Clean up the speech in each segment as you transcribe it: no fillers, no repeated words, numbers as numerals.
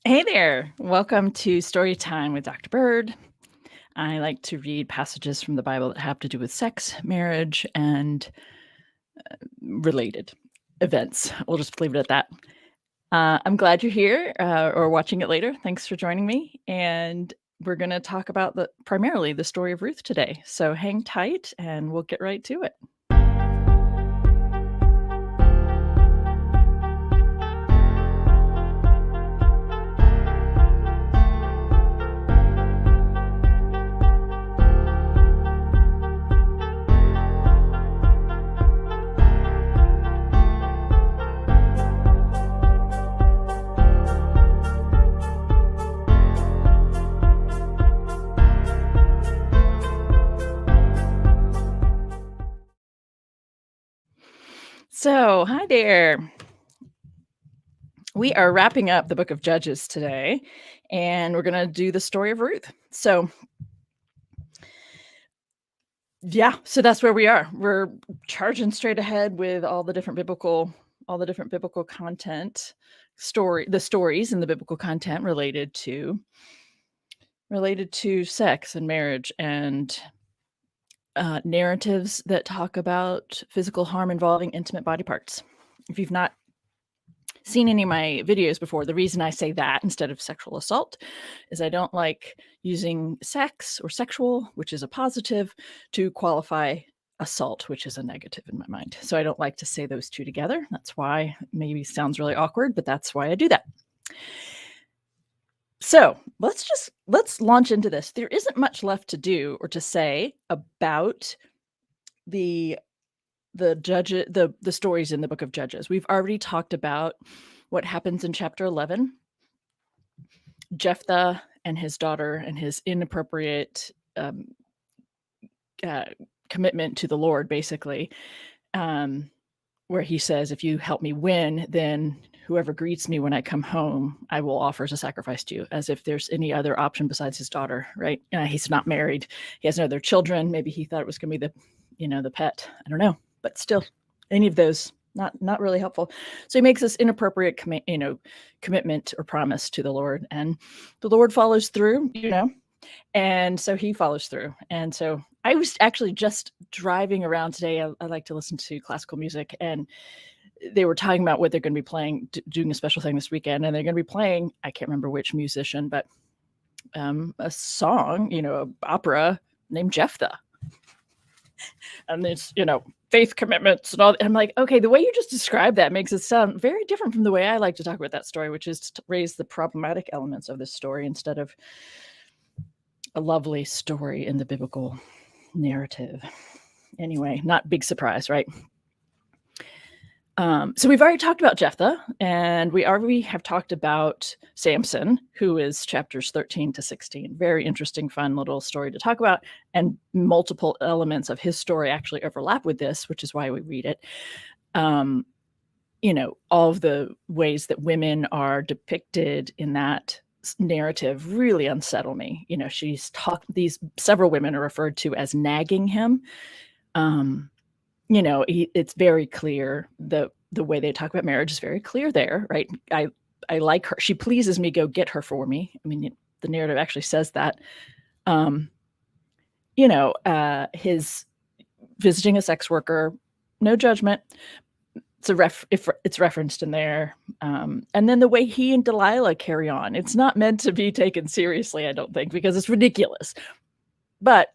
Hey there. Welcome to Story Time with Dr. Bird. I like to read passages from the Bible that have to do with sex, marriage, and related events. We'll just leave it at that. I'm glad you're here or watching it later. Thanks for joining me. And we're going to talk about primarily the story of Ruth today. So hang tight and we'll get right to it. So, hi there. We are wrapping up the book of Judges today, and we're going to do the story of Ruth. So, yeah, so that's where we are. We're charging straight ahead with all the different biblical content, the stories in the biblical content related to sex and marriage and narratives that talk about physical harm involving intimate body parts. If you've not seen any of my videos before, the reason I say that instead of sexual assault is I don't like using sex or sexual, which is a positive, to qualify assault, which is a negative in my mind. So I don't like to say those two together. That's why it maybe sounds really awkward, but that's why I do that. So let's launch into this. There isn't much left to do or to say about the stories in the book of Judges. We've already talked about what happens in chapter 11, Jephthah and his daughter and his inappropriate commitment to the Lord, basically, where he says, if you help me win, then whoever greets me when I come home, I will offer as a sacrifice to you, as if there's any other option besides his daughter, right? He's not married. He has no other children. Maybe he thought it was going to be the pet. I don't know. But still, any of those, not really helpful. So he makes this inappropriate commitment or promise to the Lord, and the Lord follows through, and so he follows through. And so I was actually just driving around today. I like to listen to classical music, and they were talking about what they're going to be playing, doing a special thing this weekend, and they're going to be playing, I can't remember which musician, but a song, an opera named Jephthah. And it's, faith commitments and all. And I'm like, okay, the way you just described that makes it sound very different from the way I like to talk about that story, which is to raise the problematic elements of this story instead of a lovely story in the biblical narrative. Anyway, not big surprise, right? So we've already talked about Jephthah, and we already have talked about Samson, who is chapters 13 to 16. Very interesting, fun little story to talk about, and multiple elements of his story actually overlap with this, which is why we read it. All of the ways that women are depicted in that narrative really unsettle me. Several women are referred to as nagging him. It's very clear, the way they talk about marriage is very clear there, right? I like her. She pleases me. Go get her for me. I mean, the narrative actually says that. His visiting a sex worker, no judgment. It's referenced in there. And then the way he and Delilah carry on, it's not meant to be taken seriously, I don't think, because it's ridiculous. But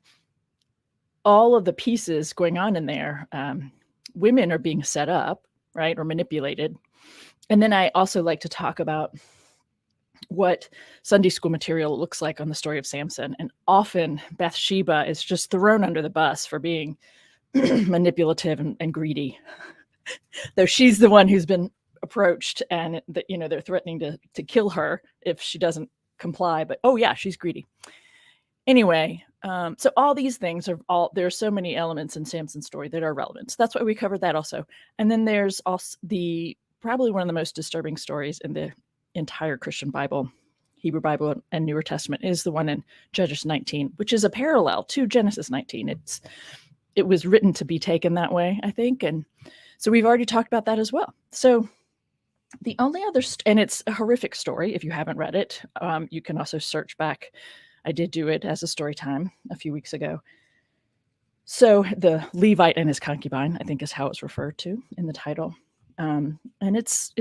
all of the pieces going on in there, women are being set up, right, or manipulated. And then I also like to talk about what Sunday school material looks like on the story of Samson. And often Bathsheba is just thrown under the bus for being manipulative and greedy. Though she's the one who's been approached, and they're threatening to kill her if she doesn't comply. But oh yeah, she's greedy. Anyway, so all these things there are so many elements in Samson's story that are relevant. So that's why we covered that also. And then there's also probably one of the most disturbing stories in the entire Christian Bible, Hebrew Bible and Newer Testament, is the one in Judges 19, which is a parallel to Genesis 19. It was written to be taken that way, I think. And so we've already talked about that as well. So The only other, and it's a horrific story. If you haven't read it, you can also search back. I did do it as a story time a few weeks ago. So the Levite and his concubine, I think, is how it's referred to in the title, and it's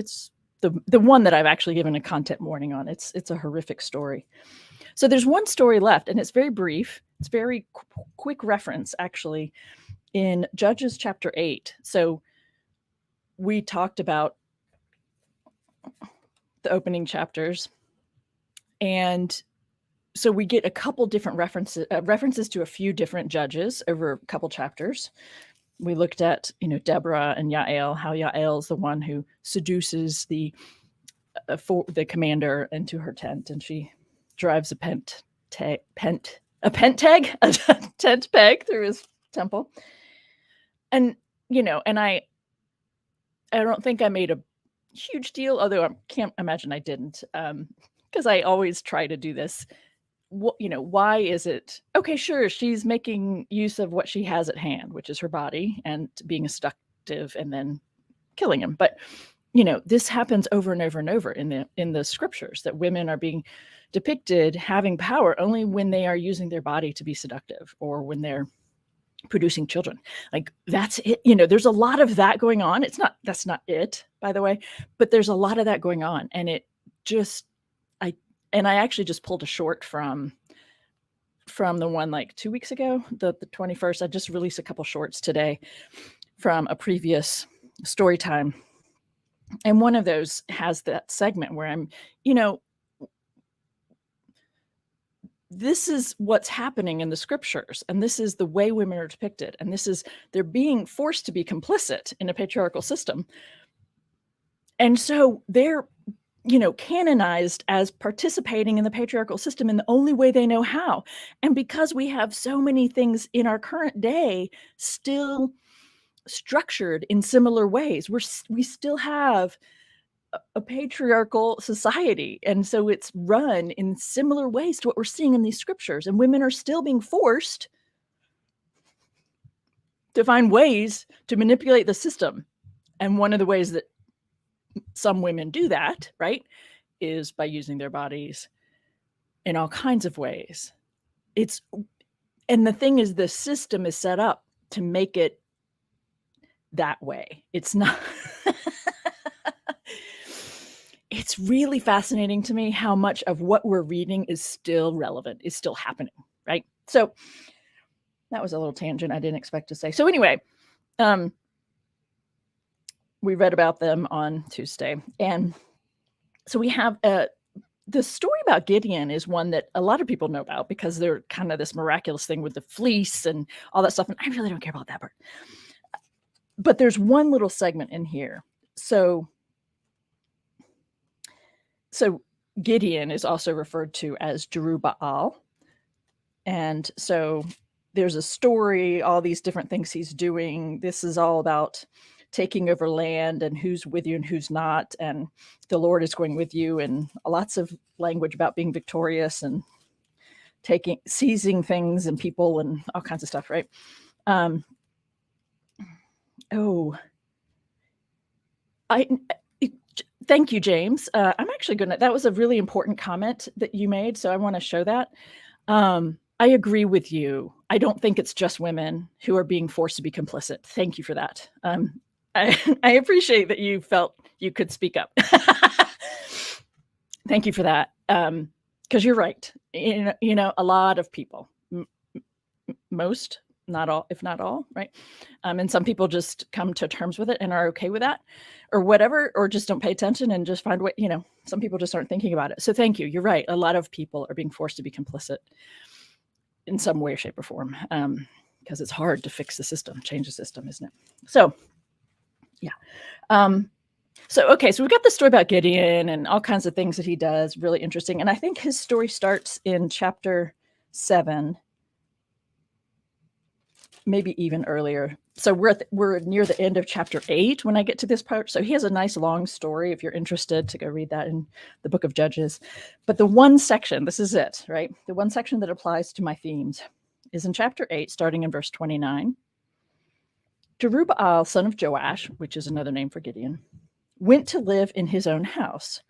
the one that I've actually given a content warning on. It's a horrific story. So there's one story left, and it's very brief. It's very quick reference, actually, in Judges chapter 8. So we talked about the opening chapters, and so we get a couple different references to a few different judges over a couple chapters. We looked at, Deborah and Yael, how Yael is the one who seduces the commander into her tent, and she drives a tent peg through his temple. And and I don't think I made a huge deal, although I can't imagine I didn't, because I always try to do this. Why is it okay? Sure, she's making use of what she has at hand, which is her body, and being seductive, and then killing him. But this happens over and over and over in the scriptures, that women are being depicted having power only when they are using their body to be seductive, or when they're producing children. Like, that's it. There's a lot of that going on. That's not it, by the way, but there's a lot of that going on, and it just I actually just pulled a short from the one like 2 weeks ago, the 21st. I just released a couple shorts today from a previous story time. And one of those has that segment where I'm, this is what's happening in the scriptures, and this is the way women are depicted, and they're being forced to be complicit in a patriarchal system. And so they're canonized as participating in the patriarchal system in the only way they know how. And because we have so many things in our current day still structured in similar ways, we still have a patriarchal society. And so it's run in similar ways to what we're seeing in these scriptures. And women are still being forced to find ways to manipulate the system. And one of the ways that some women do that, right, is by using their bodies in all kinds of ways. And the thing is, the system is set up to make it that way. It's not. It's really fascinating to me how much of what we're reading is still relevant, is still happening, right? So that was a little tangent I didn't expect to say. So anyway, we read about them on Tuesday. And so we have the story about Gideon is one that a lot of people know about, because they're kind of this miraculous thing with the fleece and all that stuff. And I really don't care about that part. But there's one little segment in here. So Gideon is also referred to as Jerubbaal. And so there's a story, all these different things he's doing. This is all about taking over land and who's with you and who's not. And the Lord is going with you, and lots of language about being victorious and seizing things and people and all kinds of stuff, right? Thank you, James. I'm actually that was a really important comment that you made, so I want to show that. I agree with you. I don't think it's just women who are being forced to be complicit. Thank you for that. I appreciate that you felt you could speak up. Thank you for that. Because you're right. A lot of people, most, not all, if not all, right? And some people just come to terms with it and are okay with that, or whatever, or just don't pay attention and just find what, some people just aren't thinking about it. So thank you. You're right. A lot of people are being forced to be complicit in some way, shape, or form, because it's hard to fix the system, change the system, isn't it? So, yeah. So we've got the story about Gideon and all kinds of things that he does, really interesting. And I think his story starts in chapter 7, maybe even earlier. So we're near the end of chapter 8 when I get to this part. So he has a nice long story, if you're interested to go read that in the book of Judges. But the one section, this is it, right? The one section that applies to my themes is in chapter 8, starting in verse 29. Jerubbaal, son of Joash, which is another name for Gideon, went to live in his own house.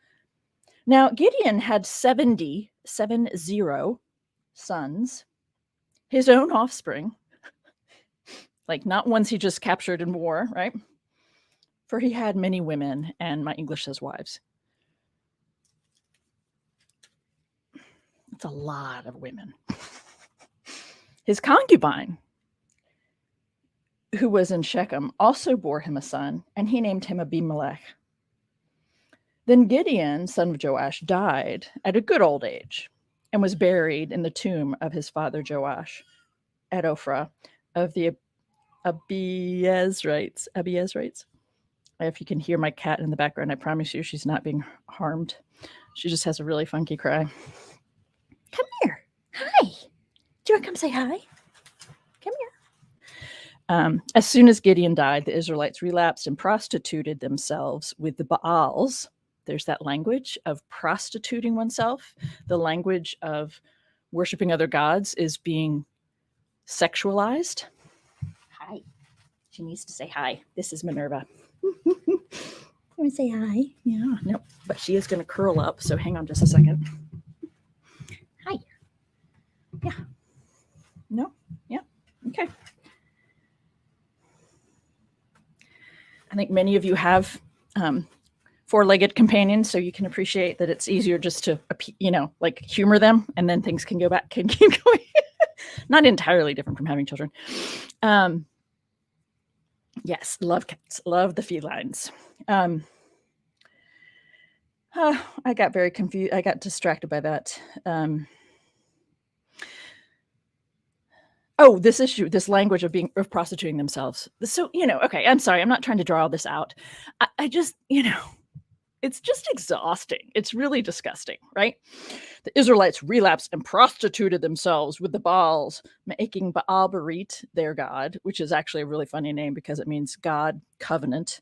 Now, Gideon had 70 sons, his own offspring, like not ones he just captured in war, right? For he had many women, and my English says wives. It's a lot of women. His concubine, who was in Shechem, also bore him a son, and he named him Abimelech. Then Gideon, son of Joash, died at a good old age and was buried in the tomb of his father Joash at Ophrah of the Abiezrites. If you can hear my cat in the background, I promise you she's not being harmed. She just has a really funky cry. Come here. Hi. Do you want to come say hi? Come here. As soon as Gideon died, the Israelites relapsed and prostituted themselves with the Baals. There's that language of prostituting oneself. The language of worshiping other gods is being sexualized. Hi. She needs to say hi. This is Minerva. You want to say hi? Yeah, no, but she is going to curl up, so hang on just a second. Hi. Yeah. No? Yeah. Okay. I think many of you have four-legged companions, so you can appreciate that it's easier just to, like humor them, and then things can keep going. Not entirely different from having children. Yes, love cats, love the felines. I got very confused. I got distracted by that. This issue, this language of prostituting themselves. So, okay, I'm sorry. I'm not trying to draw all this out. I just, it's just exhausting. It's really disgusting, right? The Israelites relapsed and prostituted themselves with the Baals, making Baal Berit their god, which is actually a really funny name because it means God covenant.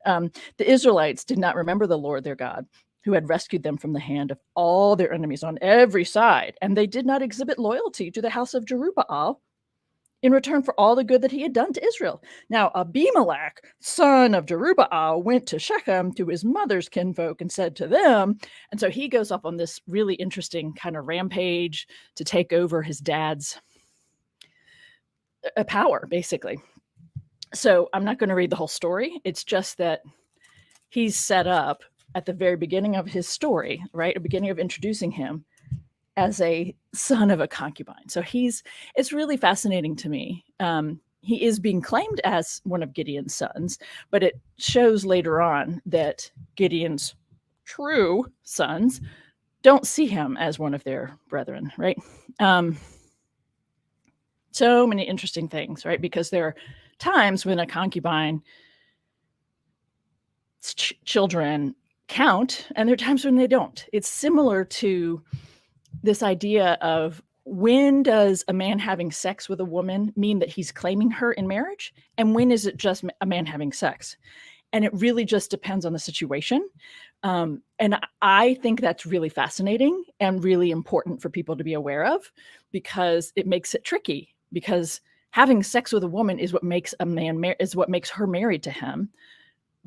The Israelites did not remember the Lord their God, who had rescued them from the hand of all their enemies on every side, and they did not exhibit loyalty to the house of Jerubbaal in return for all the good that he had done to Israel. Now, Abimelech, son of Jerubbaal, went to Shechem to his mother's kinfolk and said to them, and so he goes up on this really interesting kind of rampage to take over his dad's power, basically. So I'm not going to read the whole story. It's just that he's set up at the very beginning of his story, right? At the beginning of introducing him as a son of a concubine. So it's really fascinating to me. He is being claimed as one of Gideon's sons, but it shows later on that Gideon's true sons don't see him as one of their brethren, right? So many interesting things, right? Because there are times when a concubine's children count, and there are times when they don't. It's similar to this idea of, when does a man having sex with a woman mean that he's claiming her in marriage? And when is it just a man having sex? And it really just depends on the situation. And I think that's really fascinating and really important for people to be aware of, because it makes it tricky, because having sex with a woman is what makes what makes her married to him.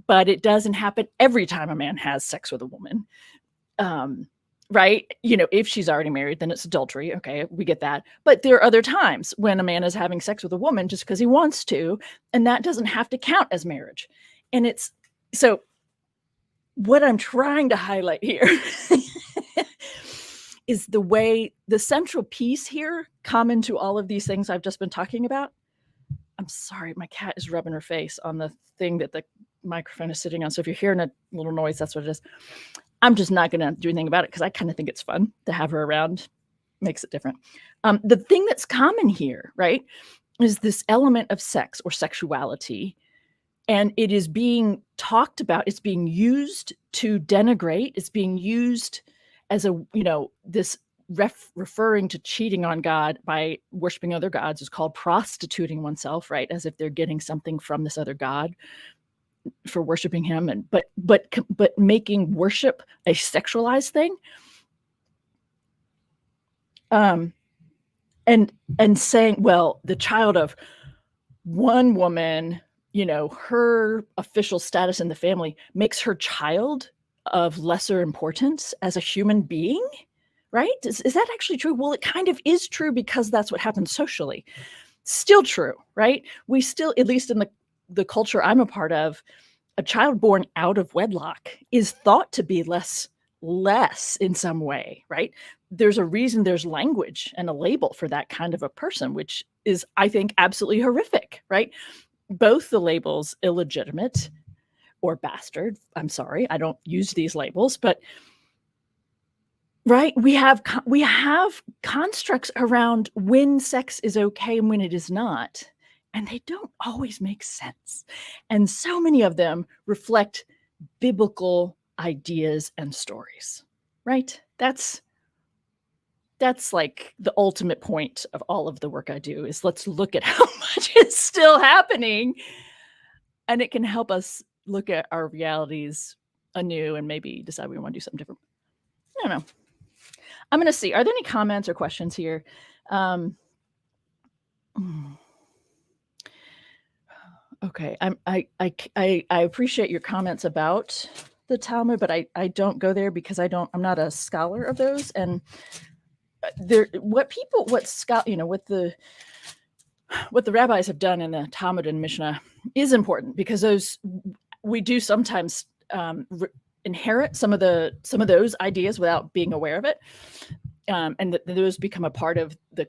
But it doesn't happen every time a man has sex with a woman. Right? If she's already married, then it's adultery. Okay, we get that. But there are other times when a man is having sex with a woman just because he wants to, and that doesn't have to count as marriage. And so what I'm trying to highlight here is the central piece here, common to all of these things I've just been talking about. I'm sorry, my cat is rubbing her face on the thing that the microphone is sitting on. So if you're hearing a little noise, that's what it is. I'm just not going to do anything about it because I kind of think it's fun to have her around. Makes it different. The thing that's common here, right, is this element of sex or sexuality. And it is being talked about. It's being used to denigrate. It's being used as this referring to cheating on God by worshiping other gods is called prostituting oneself, right? As if they're getting something from this other god for worshiping him, and but making worship a sexualized thing, and saying, well, the child of one woman her official status in the family makes her child of lesser importance as a human being, right? Is that actually true? Well, it kind of is true because that's what happens socially. Still true, right? We still, at least in the culture I'm a part of, a child born out of wedlock is thought to be less in some way, right? There's a reason there's language and a label for that kind of a person, which is, I think, absolutely horrific, right? Both the labels illegitimate or bastard. I'm sorry, I don't use these labels, but right, we have constructs around when sex is okay and when it is not, and they don't always make sense. And so many of them reflect biblical ideas and stories, right? That's like the ultimate point of all of the work I do is let's look at how much is still happening, and it can help us look at our realities anew and maybe decide we want to do something different. I don't know. I'm going to see. Are there any comments or questions here? Okay. I appreciate your comments about the Talmud, but I don't go there because I'm not a scholar of those. And what the rabbis have done in the Talmud and Mishnah is important because we do sometimes inherit some of those ideas without being aware of it, and those become a part of the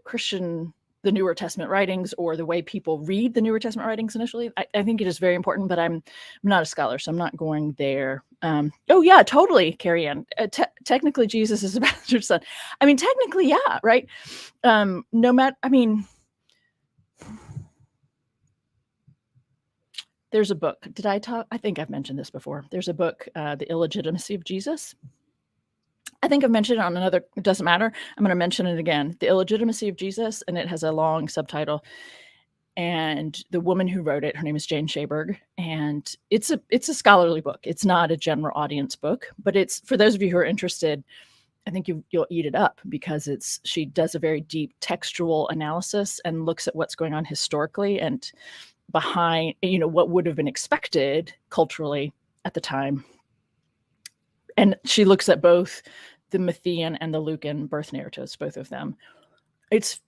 Newer Testament writings or the way people read the Newer Testament writings initially. I think it is very important, but I'm not a scholar, so I'm not going there. Oh yeah, totally, Carrie Ann. Technically, Jesus is a bastard son. I mean, technically, yeah, right. No matter, I mean, there's a book. Did I talk? I think I've mentioned this before. There's a book, The Illegitimacy of Jesus. I think I've mentioned it on another, it doesn't matter. I'm going to mention it again. The Illegitimacy of Jesus, and it has a long subtitle. And the woman who wrote it, her name is Jane Shaberg, and it's a scholarly book. It's not a general audience book, but it's, for those of you who are interested, I think you'll eat it up because she does a very deep textual analysis and looks at what's going on historically and behind, what would have been expected culturally at the time. And she looks at both the Matthean and the Lucan birth narratives, both of them. It's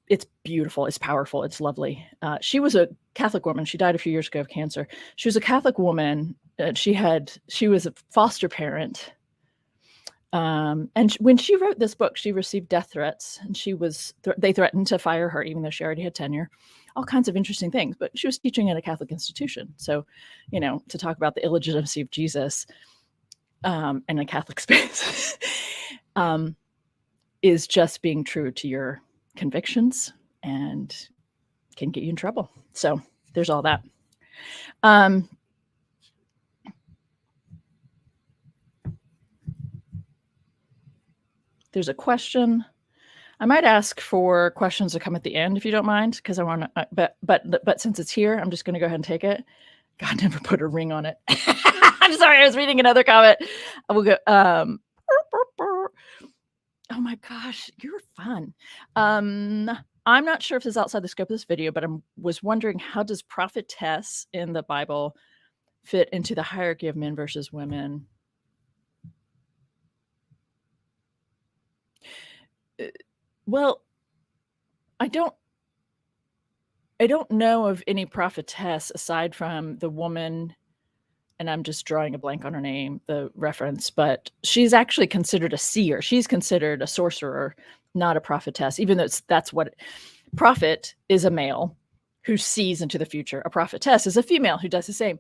beautiful. It's powerful. It's lovely. She was a Catholic woman. She died a few years ago of cancer. She was a Catholic woman. She was a foster parent. And when she wrote this book, she received death threats, and they threatened to fire her, even though she already had tenure. All kinds of interesting things, but she was teaching at a Catholic institution. So, to talk about the illegitimacy of Jesus in a Catholic space is just being true to your convictions and can get you in trouble. So there's all that. There's a question. I might ask for questions to come at the end if you don't mind, because I want to. But since it's here, I'm just going to go ahead and take it. God never put a ring on it. I'm sorry. I was reading another comment. I will go. Oh my gosh, you're fun. I'm not sure if this is outside the scope of this video, but I was wondering, how does prophetess in the Bible fit into the hierarchy of men versus women? Well, I don't know of any prophetess aside from the woman, and I'm just drawing a blank on her name, the reference, but she's actually considered a seer. She's considered a sorcerer, not a prophetess, even though that's what prophet is, a male who sees into the future. A prophetess is a female who does the same.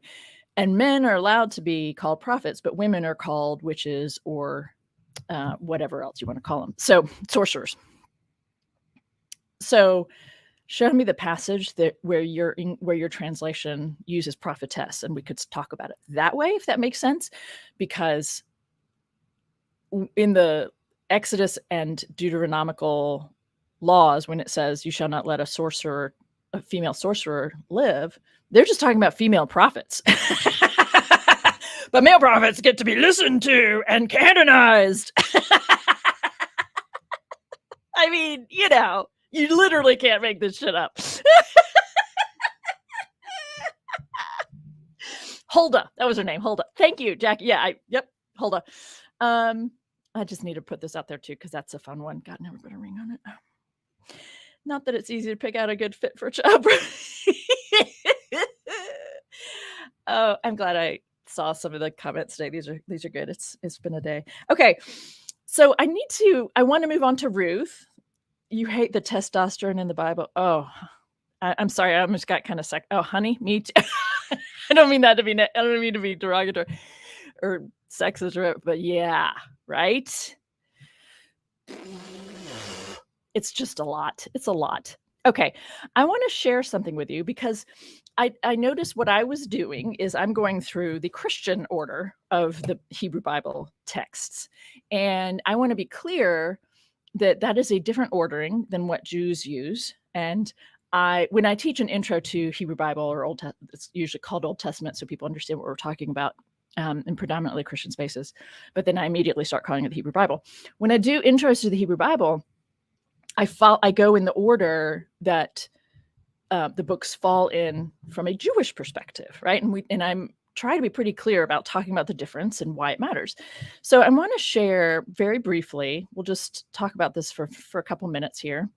And men are allowed to be called prophets, but women are called witches or whatever else you want to call them. So sorcerers. So show me the passage where your translation uses prophetess, and we could talk about it that way, if that makes sense. Because in the Exodus and Deuteronomical laws, when it says you shall not let a female sorcerer live, they're just talking about female prophets. But male prophets get to be listened to and canonized. I mean, you literally can't make this shit up. Huldah. That was her name. Huldah. Thank you, Jackie. Yeah, yep, Huldah. I just need to put this out there too, because that's a fun one. God, never put a ring on it. Not that it's easy to pick out a good fit for a child. Oh, I'm glad I saw some of the comments today. These are good. It's been a day. Okay. So I want to move on to Ruth. You hate the testosterone in the Bible. Oh, I'm sorry. I almost got kind of sick. Oh, honey, me too. I don't mean to be derogatory or sexist, but yeah, right? It's just a lot. It's a lot. Okay. I want to share something with you because I noticed what I was doing is I'm going through the Christian order of the Hebrew Bible texts. And I want to be clear that is a different ordering than what Jews use. And when I teach an intro to Hebrew Bible or it's usually called Old Testament, so people understand what we're talking about in predominantly Christian spaces. But then I immediately start calling it the Hebrew Bible. When I do intros to the Hebrew Bible, I go in the order that the books fall in from a Jewish perspective, right? And I'm trying to be pretty clear about talking about the difference and why it matters. So I want to share very briefly. We'll just talk about this for a couple minutes here.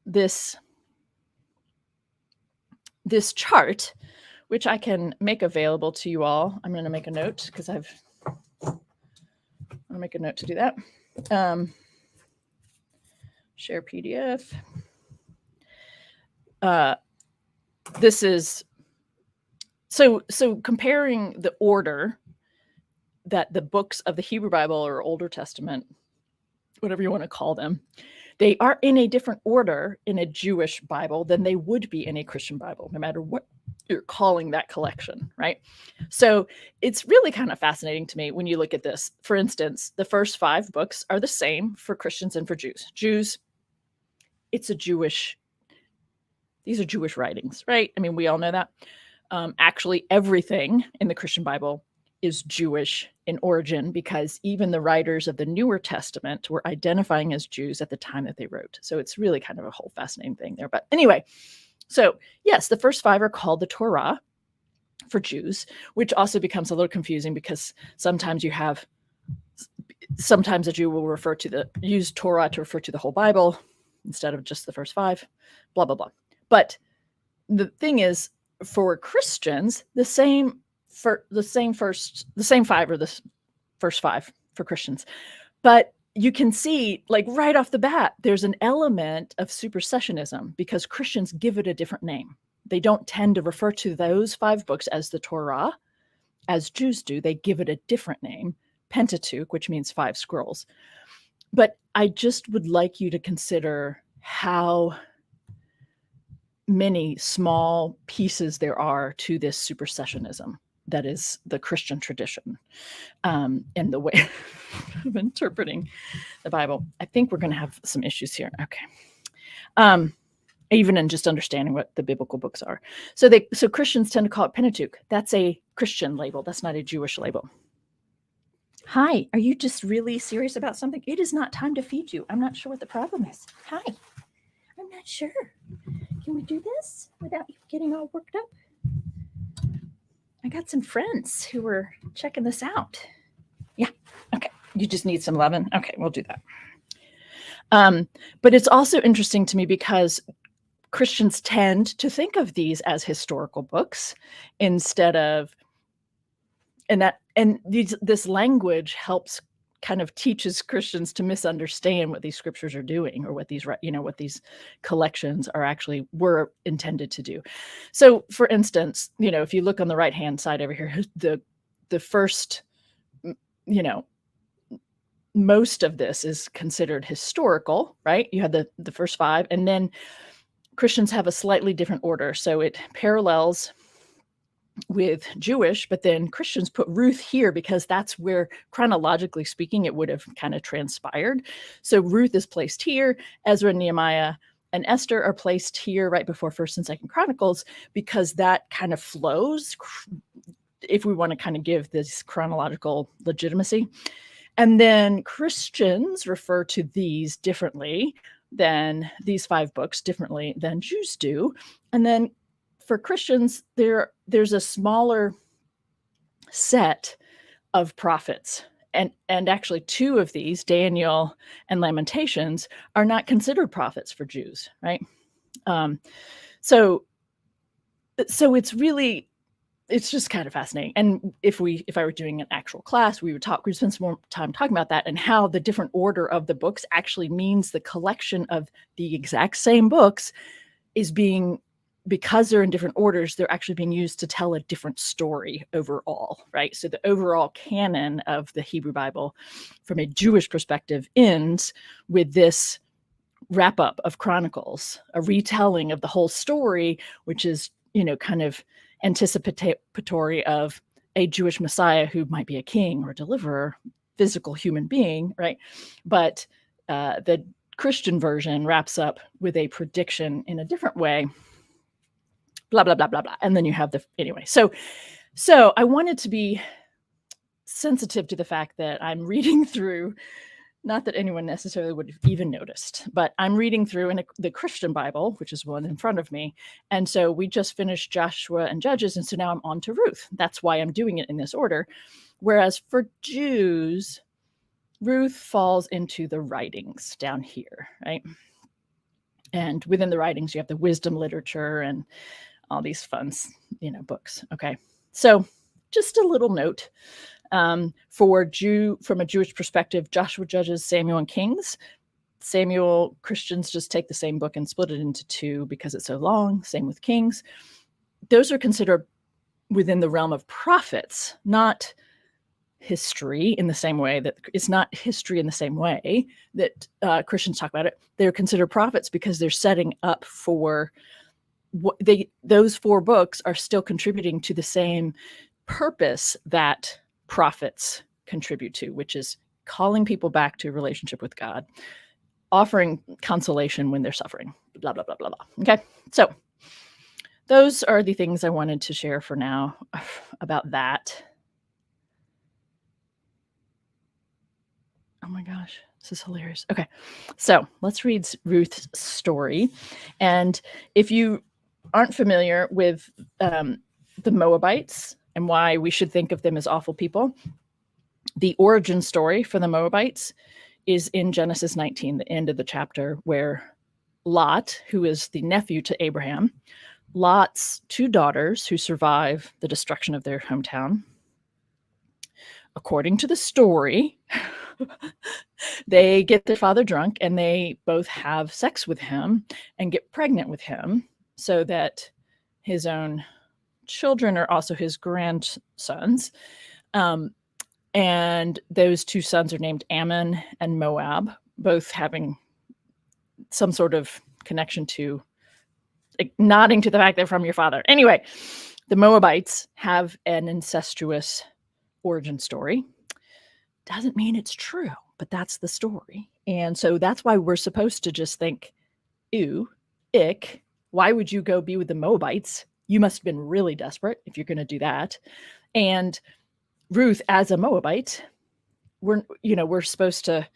This chart, which I can make available to you all. I'm going to make a note because I'll make a note to do that. Share PDF. This is so comparing the order that the books of the Hebrew Bible or Older Testament, whatever you want to call them, they are in a different order in a Jewish Bible than they would be in a Christian Bible, no matter what you're calling that collection, right? So it's really kind of fascinating to me when you look at this. For instance, the first 5 books are the same for Christians and for Jews. These are Jewish writings, right? I mean, we all know that. Actually, everything in the Christian Bible is Jewish in origin because even the writers of the Newer Testament were identifying as Jews at the time that they wrote. So it's really kind of a whole fascinating thing there. But anyway, so yes, the first 5 are called the Torah for Jews, which also becomes a little confusing because sometimes a Jew will use Torah to refer to the whole Bible instead of just the first 5, blah, blah, blah. But the thing is, for Christians, the same 5 are the first 5 for Christians. But you can see, like right off the bat, there's an element of supersessionism because Christians give it a different name. They don't tend to refer to those 5 books as the Torah, as Jews do. They give it a different name, Pentateuch, which means 5 scrolls. But I just would like you to consider how many small pieces there are to this supersessionism that is the Christian tradition and the way of interpreting the Bible. I think we're going to have some issues here. Okay. Even in just understanding what the biblical books are. So Christians tend to call it Pentateuch. That's a Christian label. That's not a Jewish label. Hi, are you just really serious about something? It is not time to feed you. I'm not sure what the problem is. Hi, I'm not sure. Can we do this without you getting all worked up? I got some friends who are checking this out. Yeah, okay. You just need some loving? Okay, we'll do that. But it's also interesting to me because Christians tend to think of these as historical books instead of, this language helps kind of teaches Christians to misunderstand what these scriptures are doing or what these collections are actually were intended to do. So for instance, if you look on the right-hand side over here, the first, most of this is considered historical, right? You had the first 5, and then Christians have a slightly different order. So it parallels with Jewish, but then Christians put Ruth here because that's where, chronologically speaking, it would have kind of transpired. So Ruth is placed here, Ezra, Nehemiah, and Esther are placed here right before 1st and 2nd Chronicles because that kind of flows if we want to kind of give this chronological legitimacy. And then Christians refer to these differently than these 5 books, differently than Jews do. And then for Christians, there's a smaller set of prophets. And actually two of these, Daniel and Lamentations, are not considered prophets for Jews, right? So it's just kind of fascinating. And if I were doing an actual class, we'd spend some more time talking about that and how the different order of the books actually means the collection of the exact same books is because they're in different orders, they're actually being used to tell a different story overall, right? So the overall canon of the Hebrew Bible from a Jewish perspective ends with this wrap up of Chronicles, a retelling of the whole story, which is, kind of anticipatory of a Jewish Messiah who might be a king or a deliverer, physical human being, right? But the Christian version wraps up with a prediction in a different way, blah, blah, blah, blah, blah. And then you have anyway. So I wanted to be sensitive to the fact that I'm reading through, not that anyone necessarily would have even noticed, but I'm reading through in the Christian Bible, which is one in front of me. And so we just finished Joshua and Judges. And so now I'm on to Ruth. That's why I'm doing it in this order. Whereas for Jews, Ruth falls into the writings down here, right? And within the writings, you have the wisdom literature and all these fun, books. Okay. So just a little note from a Jewish perspective, Joshua, Judges, Samuel, and Kings. Samuel, Christians just take the same book and split it into two because it's so long. Same with Kings. Those are considered within the realm of prophets, not history in the same way that it's not history in the same way that Christians talk about it. They're considered prophets because they're setting up for those four books are still contributing to the same purpose that prophets contribute to, which is calling people back to a relationship with God, offering consolation when they're suffering, blah, blah, blah, blah, blah. Okay. So those are the things I wanted to share for now about that. Oh my gosh, this is hilarious. Okay. So let's read Ruth's story. And if you aren't familiar with the Moabites and why we should think of them as awful people, the origin story for the Moabites is in Genesis 19, the end of the chapter, where Lot, who is the nephew to Abraham, Lot's two daughters who survive the destruction of their hometown, according to the story, they get their father drunk and they both have sex with him and get pregnant with him, so that his own children are also his grandsons. And those two sons are named Ammon and Moab, both having some sort of connection to, nodding to the fact they're from your father. Anyway, the Moabites have an incestuous origin story. Doesn't mean it's true, but that's the story. And so that's why we're supposed to just think, ew, ick. Why would you go be with the Moabites? You must have been really desperate if you're going to do that. And Ruth, as a Moabite, we're supposed to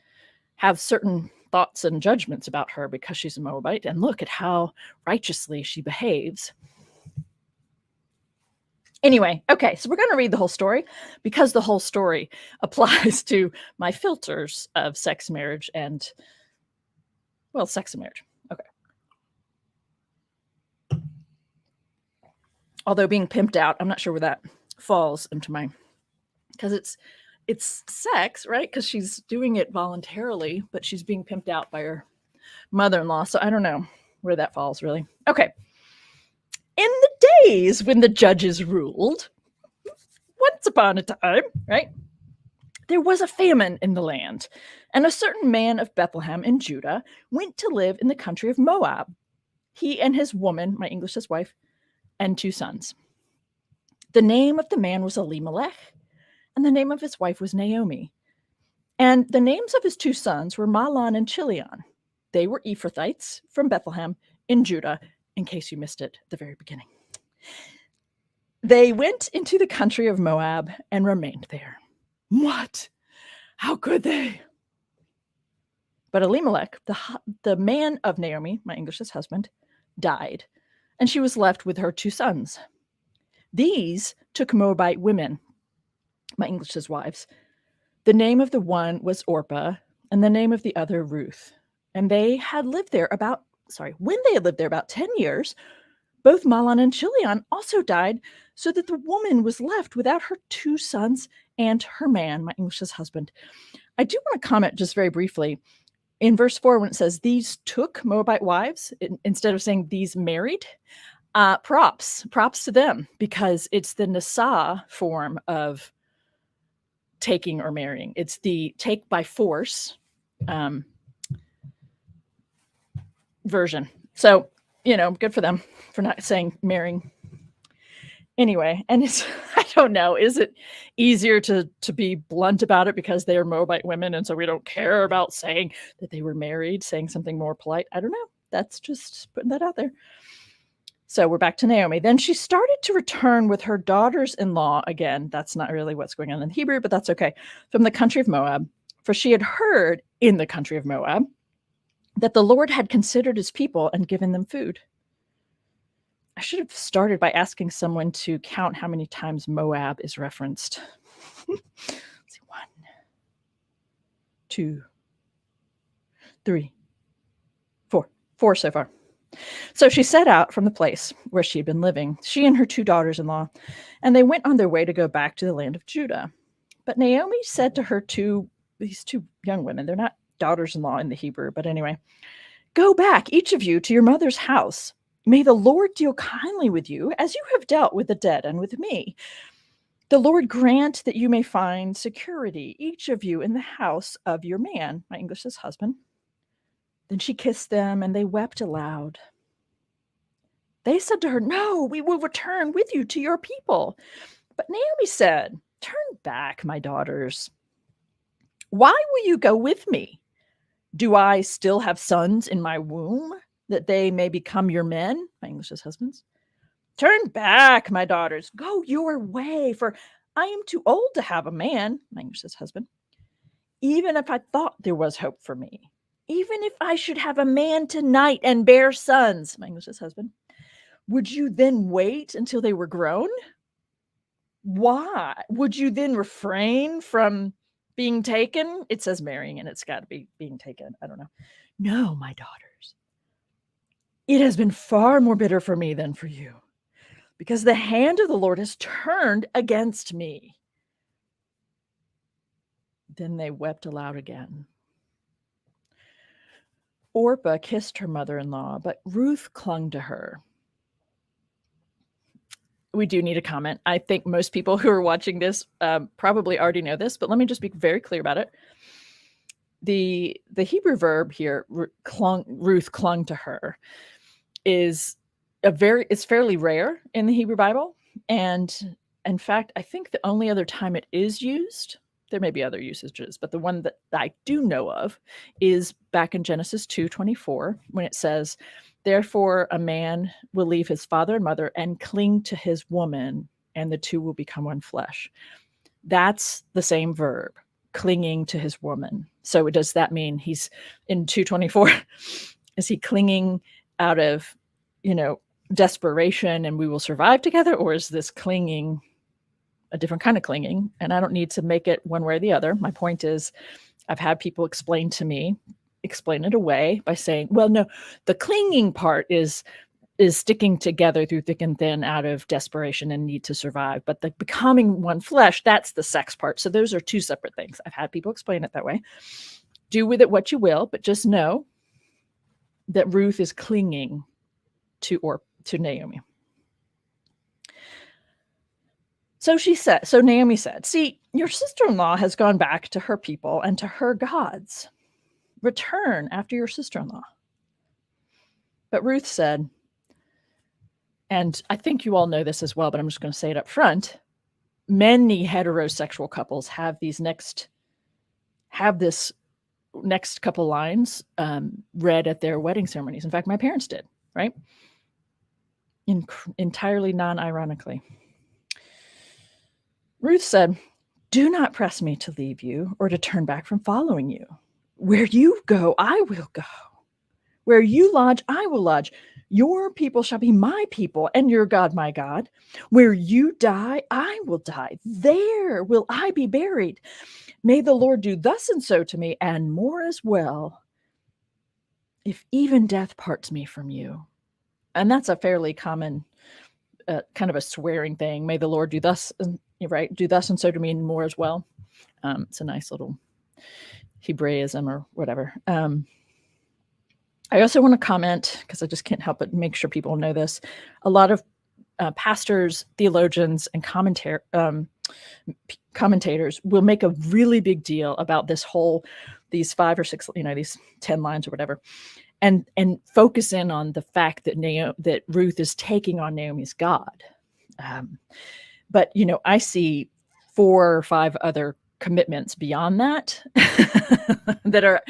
have certain thoughts and judgments about her because she's a Moabite. And look at how righteously she behaves. Anyway, okay, so we're going to read the whole story because the whole story applies to my filters of sex, marriage, and, sex and marriage. Okay. Although being pimped out, I'm not sure where that falls into because it's sex, right? Because she's doing it voluntarily, but she's being pimped out by her mother-in-law. So I don't know where that falls, really. Okay. In the days when the judges ruled, once upon a time, right, there was a famine in the land, and a certain man of Bethlehem in Judah went to live in the country of Moab. He and his woman, my English says wife, and two sons. The name of the man was Elimelech, and the name of his wife was Naomi. And the names of his two sons were Mahlon and Chilion. They were Ephrathites from Bethlehem in Judah, in case you missed it at the very beginning. They went into the country of Moab and remained there. What? How could they? But Elimelech, the man of Naomi, my English says husband, died, and she was left with her 2 sons. These took Moabite women, my English says wives. The name of the one was Orpah, and the name of the other Ruth. And when they had lived there about 10 years, both Mahlon and Chilion also died, so that the woman was left without her 2 sons and her man, my English says husband. I do want to comment just very briefly. In verse 4, when it says these took Moabite wives, instead of saying these married, props to them, because it's the nasa form of taking or marrying. It's the take by force version. So, good for them for not saying marrying. Anyway, and I don't know, is it easier to be blunt about it because they are Moabite women and so we don't care about saying that they were married, saying something more polite? I don't know. That's just putting that out there. So we're back to Naomi. Then she started to return with her daughters-in-law. Again, that's not really what's going on in Hebrew, but that's okay. From the country of Moab, for she had heard in the country of Moab that the Lord had considered his people and given them food. I should have started by asking someone to count how many times Moab is referenced. Let's see, 1, 2, 3, 4. 4 so far. So she set out from the place where she had been living, she and her 2 daughters-in-law, and they went on their way to go back to the land of Judah. But Naomi said to her these 2 young women, they're not daughters-in-law in the Hebrew, but anyway, go back, each of you, to your mother's house. May the Lord deal kindly with you, as you have dealt with the dead and with me. The Lord grant that you may find security, each of you, in the house of your man, my English says husband. Then she kissed them, and they wept aloud. They said to her, no, we will return with you to your people. But Naomi said, turn back, my daughters. Why will you go with me? Do I still have sons in my womb, that they may become your men, my English says husbands? Turn back, my daughters, go your way, for I am too old to have a man, my English says husband. Even if I thought there was hope for me, even if I should have a man tonight and bear sons, my English says husband, would you then wait until they were grown? Why? Would you then refrain from being taken? It says marrying, and it's got to be being taken. I don't know. No, my daughters. It has been far more bitter for me than for you, because the hand of the Lord has turned against me. Then they wept aloud again. Orpah kissed her mother-in-law, but Ruth clung to her. We do need a comment. I think most people who are watching this probably already know this, but let me just be very clear about it. The Hebrew verb here, Ruth clung to her, is it's fairly rare in the Hebrew Bible. And in fact, I think the only other time it is used, there may be other usages, but the one that I do know of is back in Genesis 2:24, when it says, therefore a man will leave his father and mother and cling to his woman, and the 2 will become one flesh. That's the same verb, clinging to his woman. So does that mean he's in 2:24? Is he clinging out of, desperation and we will survive together? Or is this clinging a different kind of clinging? And I don't need to make it one way or the other. My point is, I've had people explain it away by saying, well, no, the clinging part is sticking together through thick and thin out of desperation and need to survive. But the becoming one flesh, that's the sex part. So those are 2 separate things. I've had people explain it that way. Do with it what you will, but just know that Ruth is clinging to Naomi. So Naomi said, see, your sister-in-law has gone back to her people and to her gods. Return after your sister-in-law. But Ruth said, and I think you all know this as well, but I'm just going to say it up front. Many heterosexual couples have this next couple lines read at their wedding ceremonies. In fact, my parents did, right? Entirely non-ironically. Ruth said, do not press me to leave you or to turn back from following you. Where you go, I will go. Where you lodge, I will lodge. Your people shall be my people, and your God my God. Where you die, I will die. There will I be buried. May the Lord do thus and so to me, and more as well, if even death parts me from you. And that's a fairly common kind of a swearing thing. May the Lord do thus, right? Do thus and so to me, and more as well. It's a nice little Hebraism or whatever. I also want to comment, because I just can't help but make sure people know this. A lot of pastors, theologians, and commentators will make a really big deal about these 5 or 6, these 10 lines or whatever, and focus in on the fact that Ruth is taking on Naomi's God. But I see 4 or 5 other commitments beyond that that are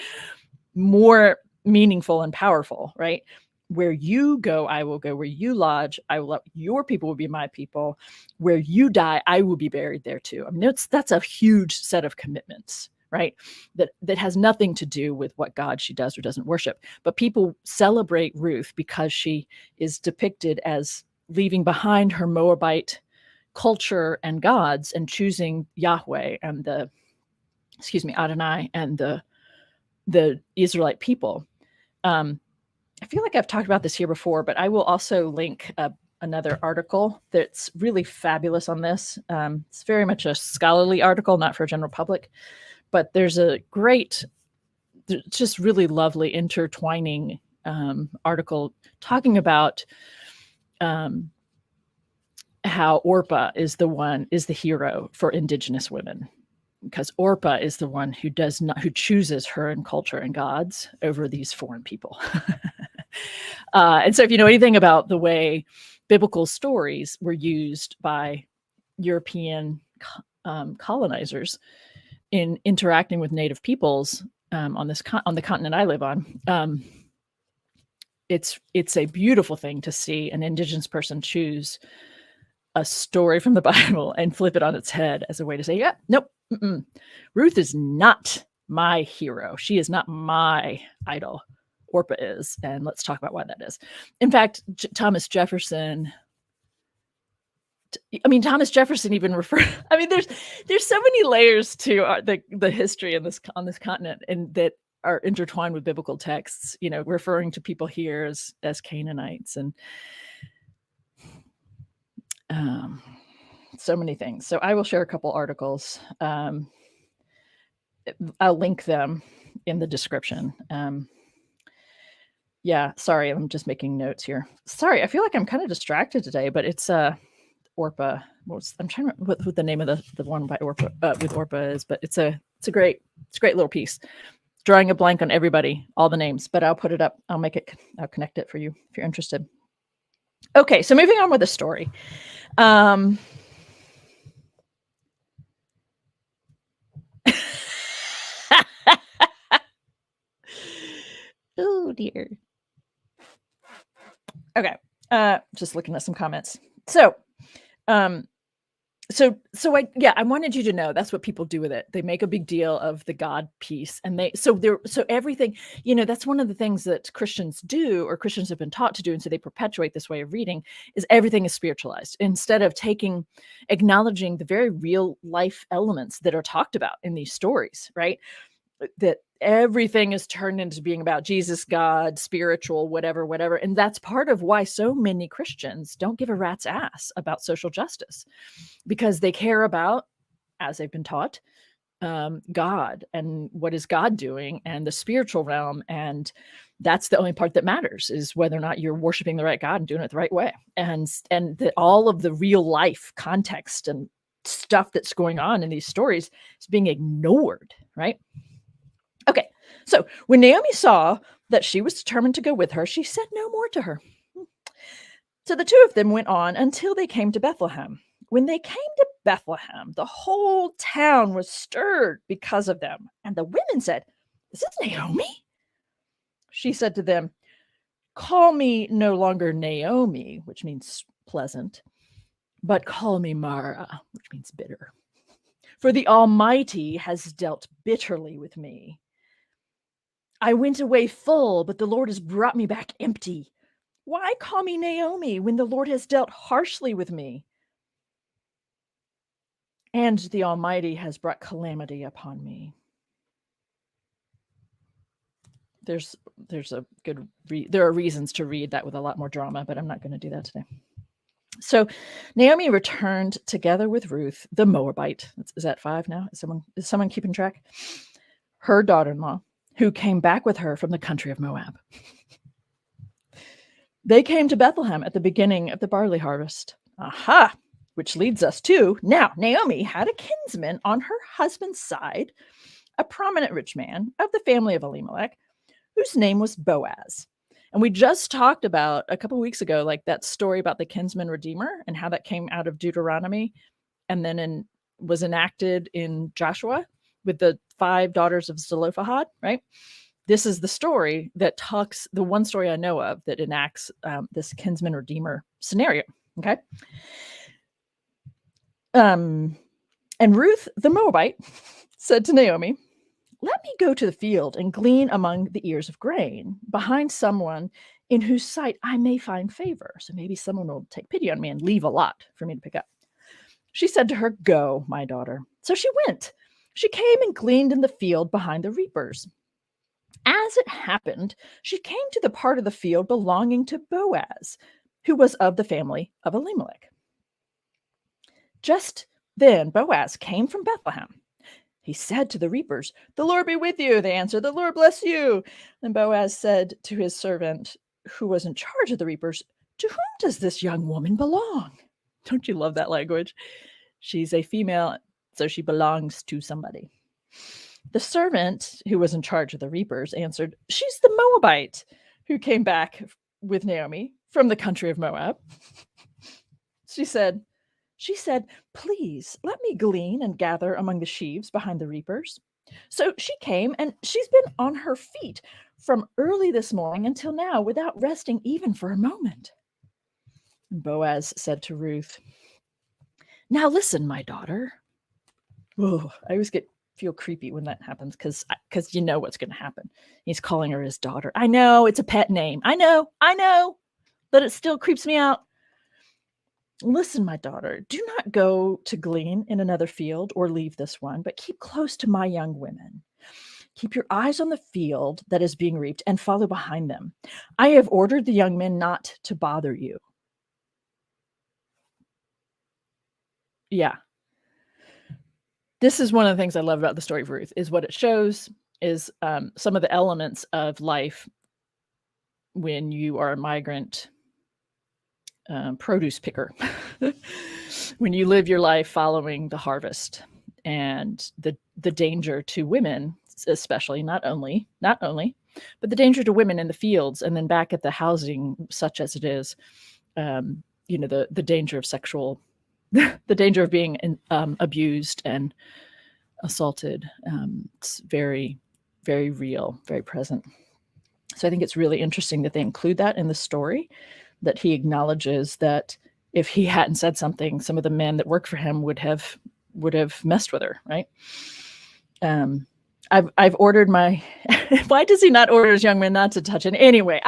more meaningful and powerful, right? Where you go, I will go. Where you lodge, I will. Your people will be my people. Where you die, I will be buried there too. I mean, that's a huge set of commitments, right? That has nothing to do with what God she does or doesn't worship. But people celebrate Ruth because she is depicted as leaving behind her Moabite culture and gods and choosing Yahweh and Adonai and the Israelite people. I feel like I've talked about this here before, but I will also link another article that's really fabulous on this. It's very much a scholarly article, not for a general public, but there's a great, just really lovely intertwining article talking about how Orpah is the hero for Indigenous women, because Orpah is the one who chooses her and culture and gods over these foreign people. And so if you know anything about the way biblical stories were used by European colonizers in interacting with native peoples on the continent I live on, it's a beautiful thing to see an Indigenous person choose a story from the Bible and flip it on its head as a way to say, yeah, nope, Ruth is not my hero. She is not my idol. Orpah is, and let's talk about why that is. In fact, Thomas Jefferson even referred. I mean, there's so many layers to the history on this continent, and that are intertwined with biblical texts. Referring to people here as Canaanites, and so many things. So I will share a couple articles. I'll link them in the description. Yeah, sorry, I'm just making notes here. Sorry, I feel like I'm kind of distracted today, but it's Orpah. I'm trying to remember what the name of the one by Orpah with Orpah is, but it's a great little piece. Drawing a blank on everybody, all the names, but I'll put it up. I'll connect it for you if you're interested. Okay, so moving on with the story. Oh dear. Okay. Just looking at some comments. So I wanted you to know that's what people do with it. They make a big deal of the God piece, and so everything, that's one of the things that Christians do, or Christians have been taught to do, and so they perpetuate this way of reading, is everything is spiritualized instead of acknowledging the very real life elements that are talked about in these stories, right? That everything is turned into being about Jesus, God, spiritual, whatever. And that's part of why so many Christians don't give a rat's ass about social justice, because they care about, as they've been taught, God and what is God doing and the spiritual realm. And that's the only part that matters, is whether or not you're worshiping the right God and doing it the right way. And that all of the real life context and stuff that's going on in these stories is being ignored, right? Okay, so when Naomi saw that she was determined to go with her, she said no more to her. So the two of them went on until they came to Bethlehem. When they came to Bethlehem, the whole town was stirred because of them. And the women said, "Is this Naomi?" She said to them, "Call me no longer Naomi," which means pleasant, "but call me Mara," which means bitter. "For the Almighty has dealt bitterly with me. I went away full, but the Lord has brought me back empty. Why call me Naomi when the Lord has dealt harshly with me? And the Almighty has brought calamity upon me. There's a good there are reasons to read that with a lot more drama, but I'm not going to do that today. So Naomi returned together with Ruth, the Moabite. Is that 5 now? Is someone keeping track? Her daughter-in-law, who came back with her from the country of Moab. They came to Bethlehem at the beginning of the barley harvest. Aha! Which leads us to, now Naomi had a kinsman on her husband's side, a prominent rich man of the family of Elimelech, whose name was Boaz. And we just talked about a couple of weeks ago, like that story about the kinsman redeemer and how that came out of Deuteronomy and then was enacted in Joshua with the 5 daughters of Zelophehad, right? This is the story that talks, the one story I know of that enacts this kinsman redeemer scenario, okay? And Ruth, the Moabite, said to Naomi, let me go to the field and glean among the ears of grain behind someone in whose sight I may find favor. So maybe someone will take pity on me and leave a lot for me to pick up. She said to her, go, my daughter. So she went. She came and gleaned in the field behind the reapers. As it happened, she came to the part of the field belonging to Boaz, who was of the family of Elimelech. Just then Boaz came from Bethlehem. He said to the reapers, the Lord be with you. They answered, the Lord bless you. And Boaz said to his servant, who was in charge of the reapers, to whom does this young woman belong? Don't you love that language? She's a female, so she belongs to somebody. The servant who was in charge of the reapers answered, she's the Moabite who came back with Naomi from the country of Moab. She said, please let me glean and gather among the sheaves behind the reapers. So she came, and she's been on her feet from early this morning until now without resting even for a moment. And Boaz said to Ruth, now listen, my daughter. Whoa, I always feel creepy when that happens because you know what's going to happen. He's calling her his daughter. I know, it's a pet name. I know, but it still creeps me out. Listen, my daughter, do not go to glean in another field or leave this one, but keep close to my young women. Keep your eyes on the field that is being reaped and follow behind them. I have ordered the young men not to bother you. Yeah. This is one of the things I love about the story of Ruth, is what it shows is some of the elements of life when you are a migrant produce picker, when you live your life following the harvest, and the danger to women, especially, not only, but the danger to women in the fields and then back at the housing, such as it is, the danger of sexual, the danger of being abused and assaulted. It's very, very real, very present. So I think it's really interesting that they include that in the story, that he acknowledges that if he hadn't said something, some of the men that work for him would have messed with her, right? I've ordered my, why does he not order his young men not to touch it? Anyway,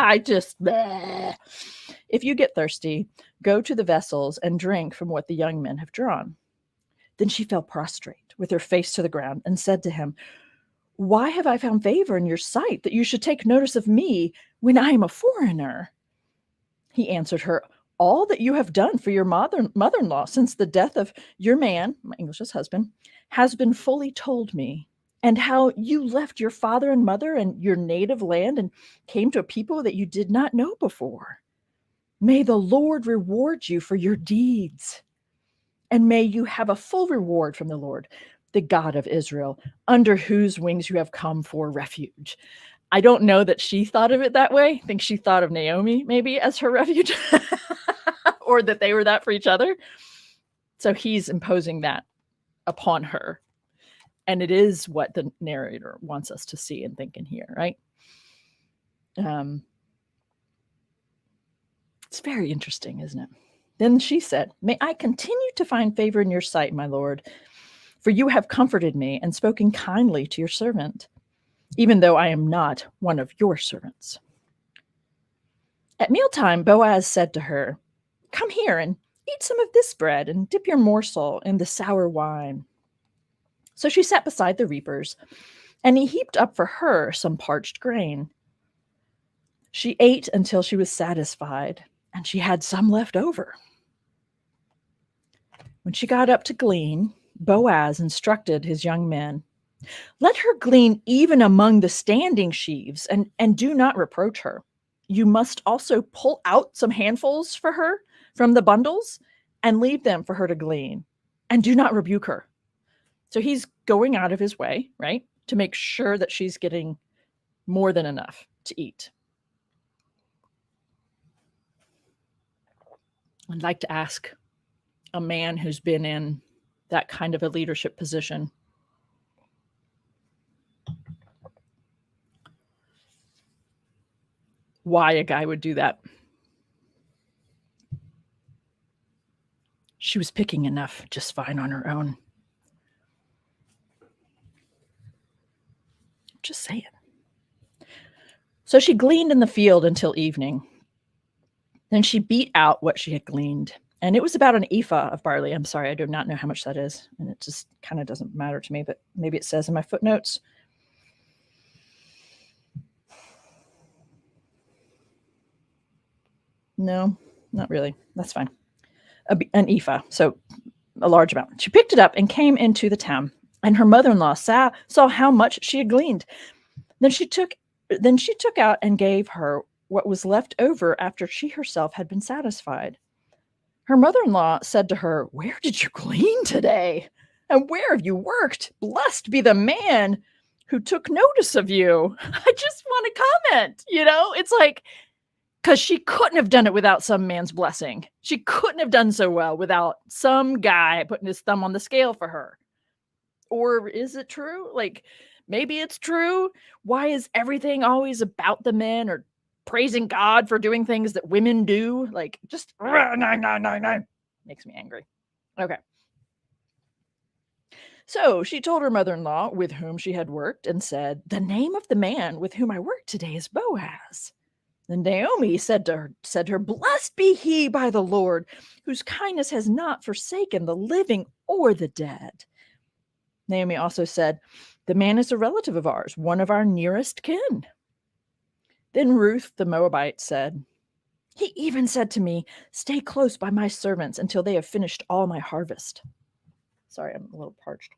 if you get thirsty, go to the vessels and drink from what the young men have drawn. Then she fell prostrate with her face to the ground and said to him, why have I found favor in your sight that you should take notice of me when I am a foreigner? He answered her, all that you have done for your mother-in-law since the death of your man, my English's husband, has been fully told me, and how you left your father and mother and your native land and came to a people that you did not know before. May the Lord reward you for your deeds, and may you have a full reward from the Lord, the God of Israel, under whose wings you have come for refuge. I don't know that she thought of it that way. I think she thought of Naomi maybe as her refuge, or that they were that for each other. So he's imposing that upon her. And it is what the narrator wants us to see and think and hear, right? It's very interesting, isn't it? Then she said, may I continue to find favor in your sight, my Lord, for you have comforted me and spoken kindly to your servant, even though I am not one of your servants. At mealtime, Boaz said to her, "Come here and eat some of this bread and dip your morsel in the sour wine." So she sat beside the reapers, and he heaped up for her some parched grain. She ate until she was satisfied, and she had some left over. When she got up to glean, Boaz instructed his young men, "Let her glean even among the standing sheaves, and do not reproach her. You must also pull out some handfuls for her from the bundles and leave them for her to glean, and do not rebuke her." So he's going out of his way, right, to make sure that she's getting more than enough to eat. I'd like to ask a man who's been in that kind of a leadership position, why a guy would do that. She was picking enough just fine on her own. Just saying. So she gleaned in the field until evening. Then she beat out what she had gleaned, and it was about an ephah of barley. I'm sorry, I do not know how much that is, and it just kind of doesn't matter to me, but maybe it says in my footnotes. No, not really. That's fine. An ephah, so a large amount. She picked it up and came into the town, and her mother-in-law saw how much she had gleaned. Then she took out and gave her what was left over after she herself had been satisfied. Her mother-in-law said to her, "Where did you glean today? And where have you worked? Blessed be the man who took notice of you." I just want to comment, it's like, because she couldn't have done it without some man's blessing. She couldn't have done so well without some guy putting his thumb on the scale for her. Or is it true? Like, maybe it's true. Why is everything always about the men, or praising God for doing things that women do? Like, just no. Makes me angry. Okay. So she told her mother-in-law with whom she had worked and said, "The name of the man with whom I worked today is Boaz." Then Naomi said to her, "Blessed be he by the Lord, whose kindness has not forsaken the living or the dead." Naomi also said, "The man is a relative of ours, one of our nearest kin." Then Ruth the Moabite said, "He even said to me, 'Stay close by my servants until they have finished all my harvest.'" Sorry, I'm a little parched.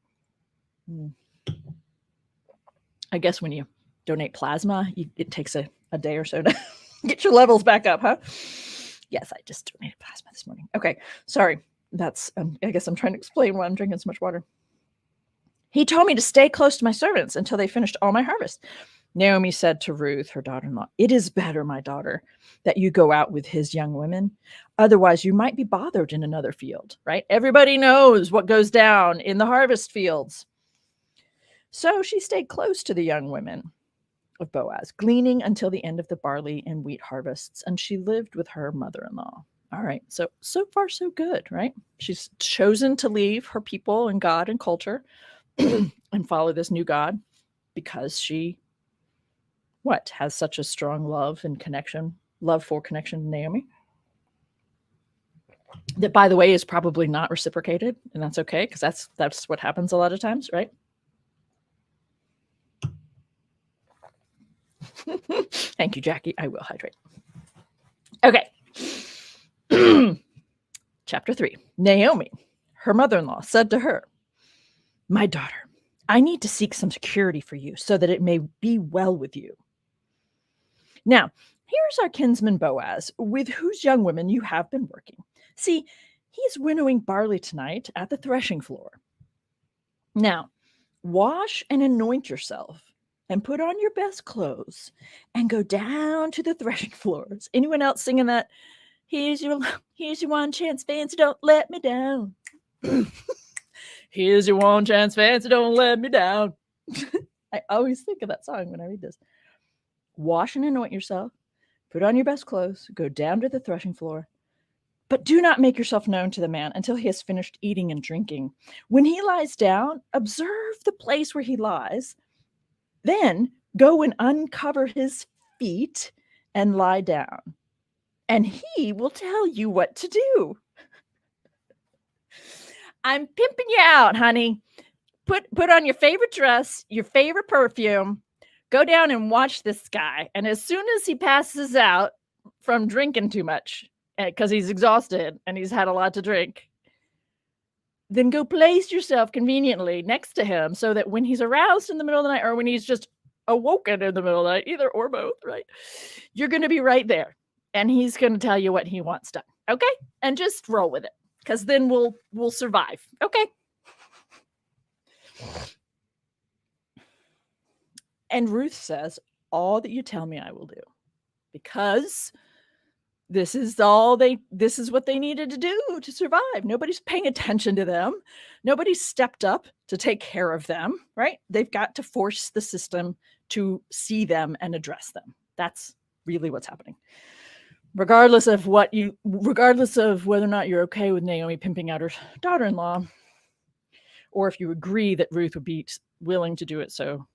I guess when you donate plasma, it takes a day or so to get your levels back up, huh? Yes, I just donated plasma this morning. Okay, sorry. That's, I guess I'm trying to explain why I'm drinking so much water. "He told me to stay close to my servants until they finished all my harvest." Naomi said to Ruth, her daughter-in-law, "It is better, my daughter, that you go out with his young women. Otherwise, you might be bothered in another field," right? Everybody knows what goes down in the harvest fields. So she stayed close to the young women of Boaz, gleaning until the end of the barley and wheat harvests, and she lived with her mother-in-law. All right, so far so good, right? She's chosen to leave her people and God and culture and follow this new God because she has such a strong love for connection to Naomi, that, by the way, is probably not reciprocated, and that's okay, because that's what happens a lot of times, right? Thank you, Jackie. I will hydrate. Okay. Chapter 3. Naomi, her mother-in-law, said to her, "My daughter, I need to seek some security for you so that it may be well with you. Now, here's our kinsman Boaz, with whose young women you have been working. See, he's winnowing barley tonight at the threshing floor. Now, wash and anoint yourself and put on your best clothes and go down to the threshing floors." Anyone else singing that? Here's your one chance, fancy, don't let me down. Here's your one chance, fancy, don't let me down. I always think of that song when I read this. "Wash and anoint yourself, put on your best clothes, go down to the threshing floor. But do not make yourself known to the man until he has finished eating and drinking. When he lies down, observe the place where he lies. Then go and uncover his feet and lie down. and he will tell you what to do. I'm pimping you out, honey. Put on your favorite dress, your favorite perfume, go down and watch this guy. And as soon as he passes out from drinking too much, because he's exhausted and he's had a lot to drink, then go place yourself conveniently next to him so that when he's aroused in the middle of the night or when he's just awoken in the middle of the night, either or both, right? You're going to be right there and he's going to tell you what he wants done. Okay? And just roll with it because then we'll survive. Okay? And Ruth says, all that you tell me I will do, because this is what they needed to do to survive. Nobody's paying attention to them. Nobody's stepped up to take care of them, right? They've got to force the system to see them and address them. That's really what's happening. Regardless of whether or not you're okay with Naomi pimping out her daughter-in-law, or if you agree that Ruth would be willing to do it so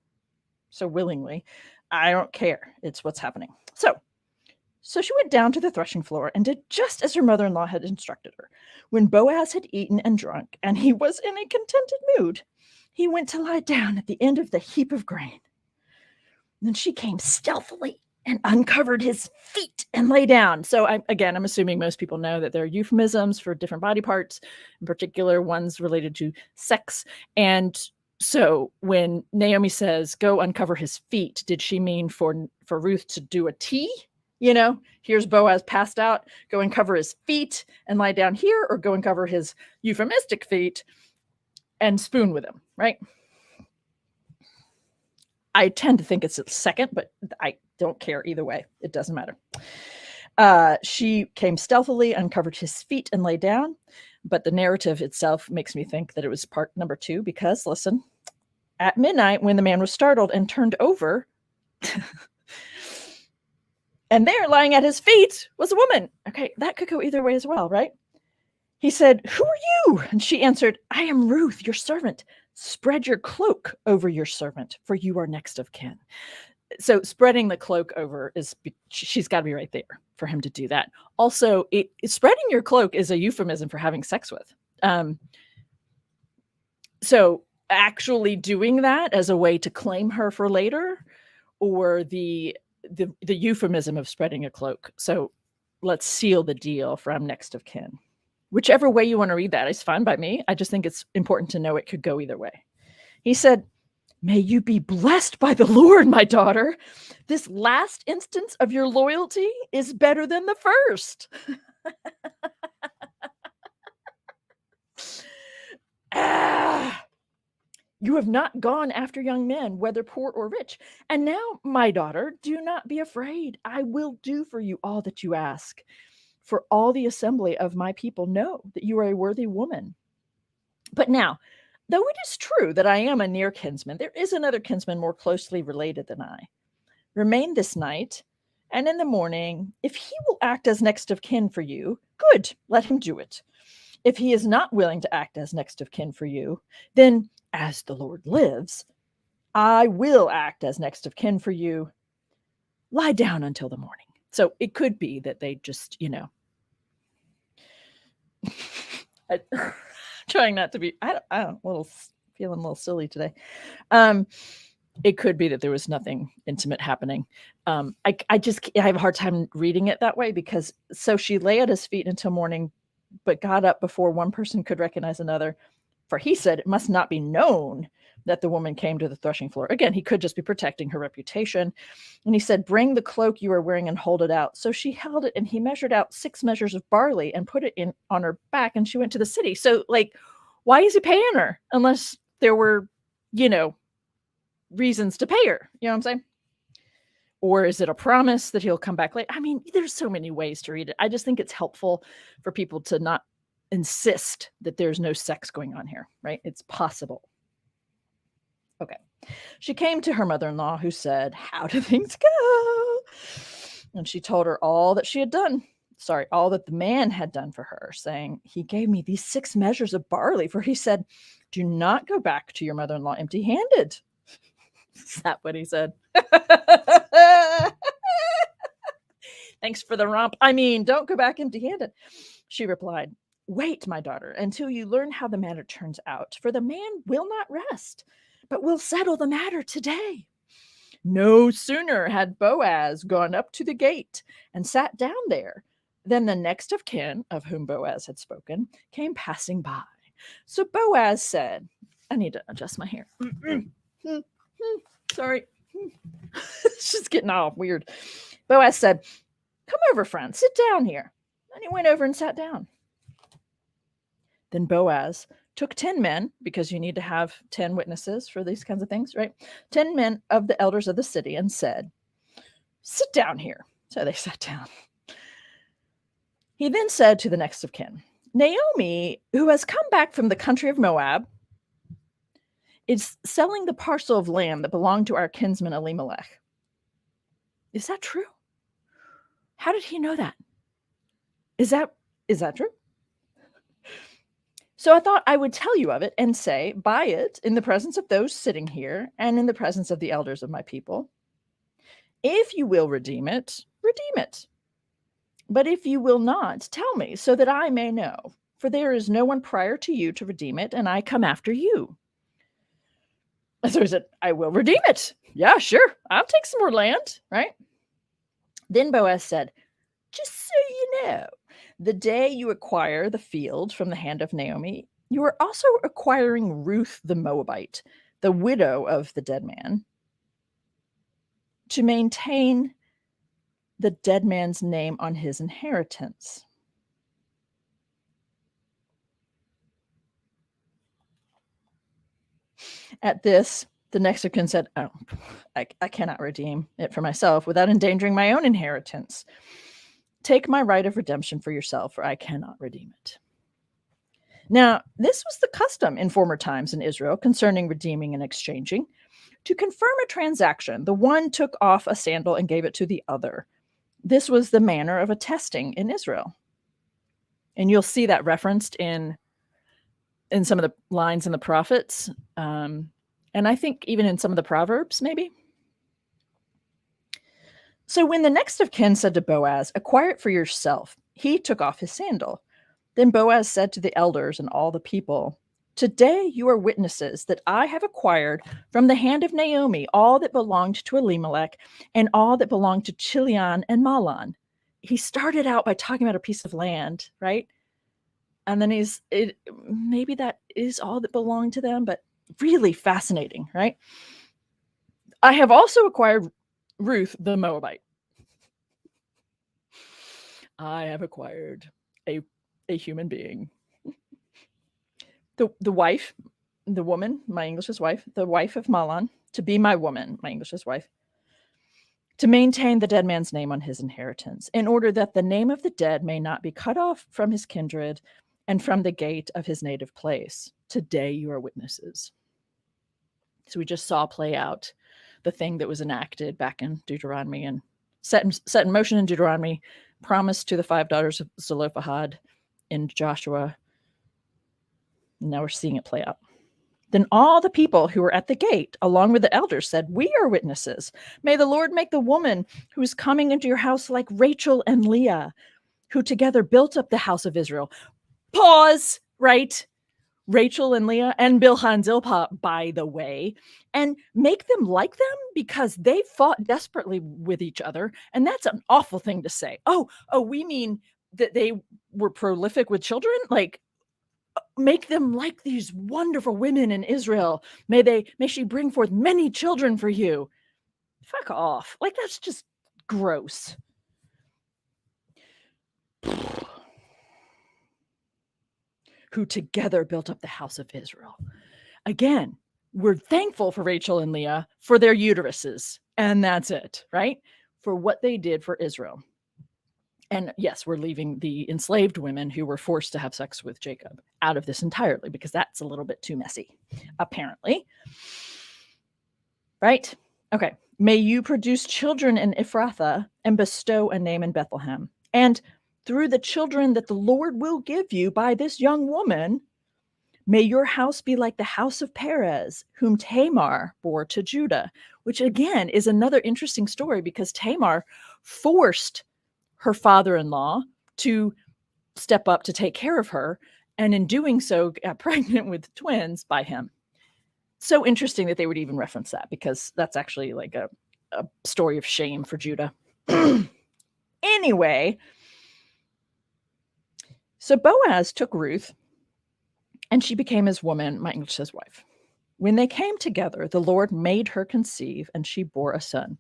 willingly, I don't care. It's what's happening. So she went down to the threshing floor and did just as her mother-in-law had instructed her. When Boaz had eaten and drunk, and he was in a contented mood, he went to lie down at the end of the heap of grain. Then she came stealthily and uncovered his feet and lay down. So I'm assuming most people know that there are euphemisms for different body parts, in particular ones related to sex. And so when Naomi says, go uncover his feet, did she mean for Ruth to do a T? Here's Boaz passed out, go and cover his feet and lie down here, or go and cover his euphemistic feet and spoon with him, right? I tend to think it's a second, but I don't care either way. It doesn't matter. She came stealthily, uncovered his feet and lay down, but the narrative itself makes me think that it was part number 2, because listen, at midnight when the man was startled and turned over, and there, lying at his feet, was a woman. Okay, that could go either way as well, right? He said, who are you? And she answered, I am Ruth, your servant. Spread your cloak over your servant, for you are next of kin. So spreading the cloak over she's got to be right there for him to do that. Also, spreading your cloak is a euphemism for having sex with. So actually doing that as a way to claim her for later, or the euphemism of spreading a cloak. So let's seal the deal from next of kin. Whichever way you want to read that is fine by me. I just think it's important to know it could go either way. He said, may you be blessed by the Lord, my daughter. This last instance of your loyalty is better than the first. You have not gone after young men, whether poor or rich. And now, my daughter, do not be afraid. I will do for you all that you ask. For all the assembly of my people know that you are a worthy woman. But now, though it is true that I am a near kinsman, there is another kinsman more closely related than I. Remain this night, and in the morning, if he will act as next of kin for you, good, let him do it. If he is not willing to act as next of kin for you, then, as the Lord lives, I will act as next of kin for you. Lie down until the morning. So it could be that they just, trying not to be, I don't feeling a little silly today. It could be that there was nothing intimate happening. I have a hard time reading it that way, because so she lay at his feet until morning, but got up before one person could recognize another. For he said, it must not be known that the woman came to the threshing floor. Again, he could just be protecting her reputation. And he said, bring the cloak you are wearing and hold it out. So she held it, and he measured out 6 measures of barley and put it on her back, and she went to the city. So why is he paying her unless there were, reasons to pay her? You know what I'm saying? Or is it a promise that he'll come back later? I mean, there's so many ways to read it. I just think it's helpful for people to not insist that there's no sex going on here, right? It's possible. Okay. She came to her mother-in-law, who said, how do things go? And she told her all that she had done. All that the man had done for her, saying, he gave me these 6 measures of barley, for he said, do not go back to your mother-in-law empty-handed. Is that what he said? Thanks for the romp. I mean, don't go back empty-handed. She replied, wait, my daughter, until you learn how the matter turns out, for the man will not rest, but will settle the matter today. No sooner had Boaz gone up to the gate and sat down there than the next of kin, of whom Boaz had spoken, came passing by. So Boaz said, I need to adjust my hair. Sorry. It's just getting all weird. Boaz said, come over, friend, sit down here. And he went over and sat down. Then Boaz took 10 men, because you need to have 10 witnesses for these kinds of things, right? 10 men of the elders of the city and said, sit down here. So they sat down. He then said to the next of kin, Naomi, who has come back from the country of Moab, is selling the parcel of land that belonged to our kinsman Elimelech. Is that true? How did he know that? Is that true? So I thought I would tell you of it and say, buy it in the presence of those sitting here and in the presence of the elders of my people. If you will redeem it, redeem it. But if you will not, tell me so that I may know, for there is no one prior to you to redeem it, and I come after you. So he said, I will redeem it. Yeah, sure. I'll take some more land, right? Then Boaz said, just so you know, the day you acquire the field from the hand of Naomi, you are also acquiring Ruth the Moabite, the widow of the dead man, to maintain the dead man's name on his inheritance. At this, the next of kin said, oh, I cannot redeem it for myself without endangering my own inheritance. Take my right of redemption for yourself, for I cannot redeem it. Now, this was the custom in former times in Israel concerning redeeming and exchanging. To confirm a transaction, the one took off a sandal and gave it to the other. This was the manner of attesting in Israel. And you'll see that referenced in some of the lines in the prophets. And I think even in some of the Proverbs, maybe. So when the next of kin said to Boaz, acquire it for yourself, he took off his sandal. Then Boaz said to the elders and all the people, today you are witnesses that I have acquired from the hand of Naomi all that belonged to Elimelech and all that belonged to Chilion and Mahlon. He started out by talking about a piece of land, right? And then maybe that is all that belonged to them, but really fascinating, right? I have also acquired Ruth the Moabite. I have acquired a human being. The wife, the woman, my English's wife, the wife of Mahlon, to be my woman, my English's wife, to maintain the dead man's name on his inheritance, in order that the name of the dead may not be cut off from his kindred and from the gate of his native place. Today you are witnesses. So we just saw play out the thing that was enacted back in Deuteronomy and set in motion in Deuteronomy, promised to the 5 daughters of Zelophehad in Joshua. Now we're seeing it play out. Then all the people who were at the gate, along with the elders, said, we are witnesses. May the Lord make the woman who is coming into your house like Rachel and Leah, who together built up the house of Israel. Pause, right? Rachel and Leah and Bilhah and Zilpah, by the way, and make them like them because they fought desperately with each other. And that's an awful thing to say. Oh, we mean that they were prolific with children? Like, make them like these wonderful women in Israel. May she bring forth many children for you. Fuck off. Like, that's just gross. Who together built up the house of Israel. Again, we're thankful for Rachel and Leah for their uteruses. And that's it, right? For what they did for Israel. And yes, we're leaving the enslaved women who were forced to have sex with Jacob out of this entirely, because that's a little bit too messy, apparently. Right? Okay. May you produce children in Ephrathah and bestow a name in Bethlehem. And through the children that the Lord will give you by this young woman, may your house be like the house of Perez, whom Tamar bore to Judah, which again is another interesting story because Tamar forced her father-in-law to step up to take care of her, and in doing so got pregnant with twins by him. So interesting that they would even reference that, because that's actually like a story of shame for Judah. Anyway, so Boaz took Ruth, and she became his woman. My English says wife. When they came together, the Lord made her conceive, and she bore a son.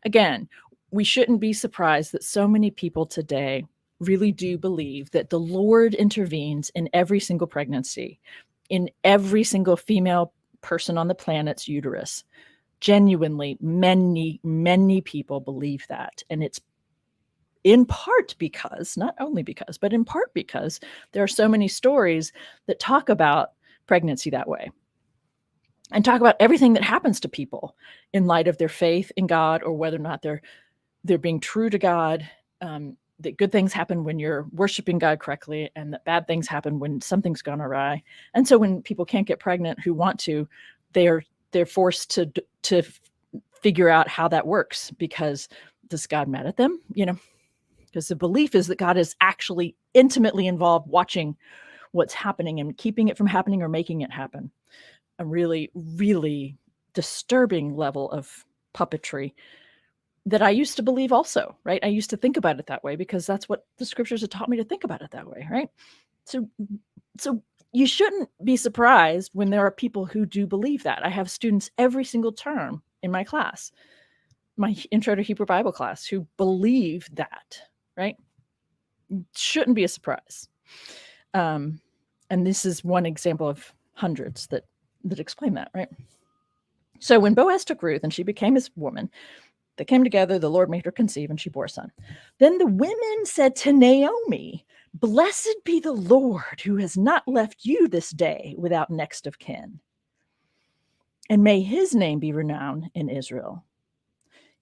Again, we shouldn't be surprised that so many people today really do believe that the Lord intervenes in every single pregnancy, in every single female person on the planet's uterus. Genuinely, many people believe that. And it's in part because, not only because, but in part because there are so many stories that talk about pregnancy that way, and talk about everything that happens to people in light of their faith in God, or whether or not they're being true to God. That good things happen when you're worshiping God correctly, and that bad things happen when something's gone awry. And so when people can't get pregnant who want to, they're forced to figure out how that works, because does God mad at them? Because the belief is that God is actually intimately involved, watching what's happening and keeping it from happening or making it happen. A really, really disturbing level of puppetry that I used to believe also, right? I used to think about it that way because that's what the scriptures have taught me to think about it that way, right? So you shouldn't be surprised when there are people who do believe that. I have students every single term in my class, my Intro to Hebrew Bible class, who believe that, right? Shouldn't be a surprise. And this is one example of hundreds that explain that, right? So when Boaz took Ruth and she became his woman, they came together, the Lord made her conceive, and she bore a son. Then the women said to Naomi, "Blessed be the Lord, who has not left you this day without next of kin. And may his name be renowned in Israel.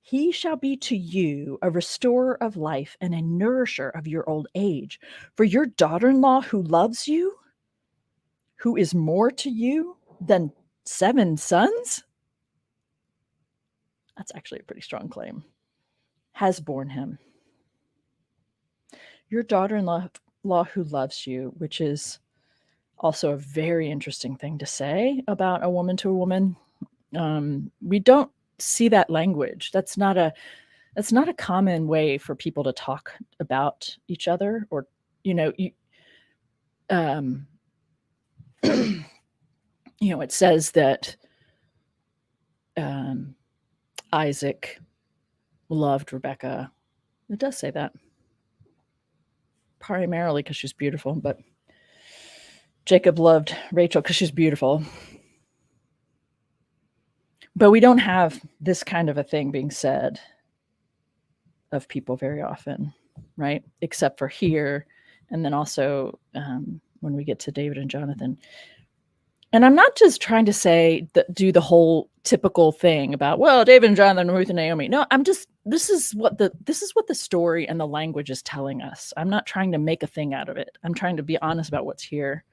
He shall be to you a restorer of life and a nourisher of your old age. For your daughter-in-law who loves you, who is more to you than 7 sons?" That's actually a pretty strong claim. Has borne him. Your daughter-in-law who loves you, which is also a very interesting thing to say about a woman to a woman. We don't see that language. That's not a common way for people to talk about each other, or it says that Isaac loved Rebekah. It does say that, primarily because she's beautiful, but Jacob loved Rachel because she's beautiful. But we don't have this kind of a thing being said of people very often, right? Except for here, and then also when we get to David and Jonathan. And I'm not just trying to say that, do the whole typical thing about, well, David and Jonathan, Ruth and Naomi. No, this is what the story and the language is telling us. I'm not trying to make a thing out of it. I'm trying to be honest about what's here.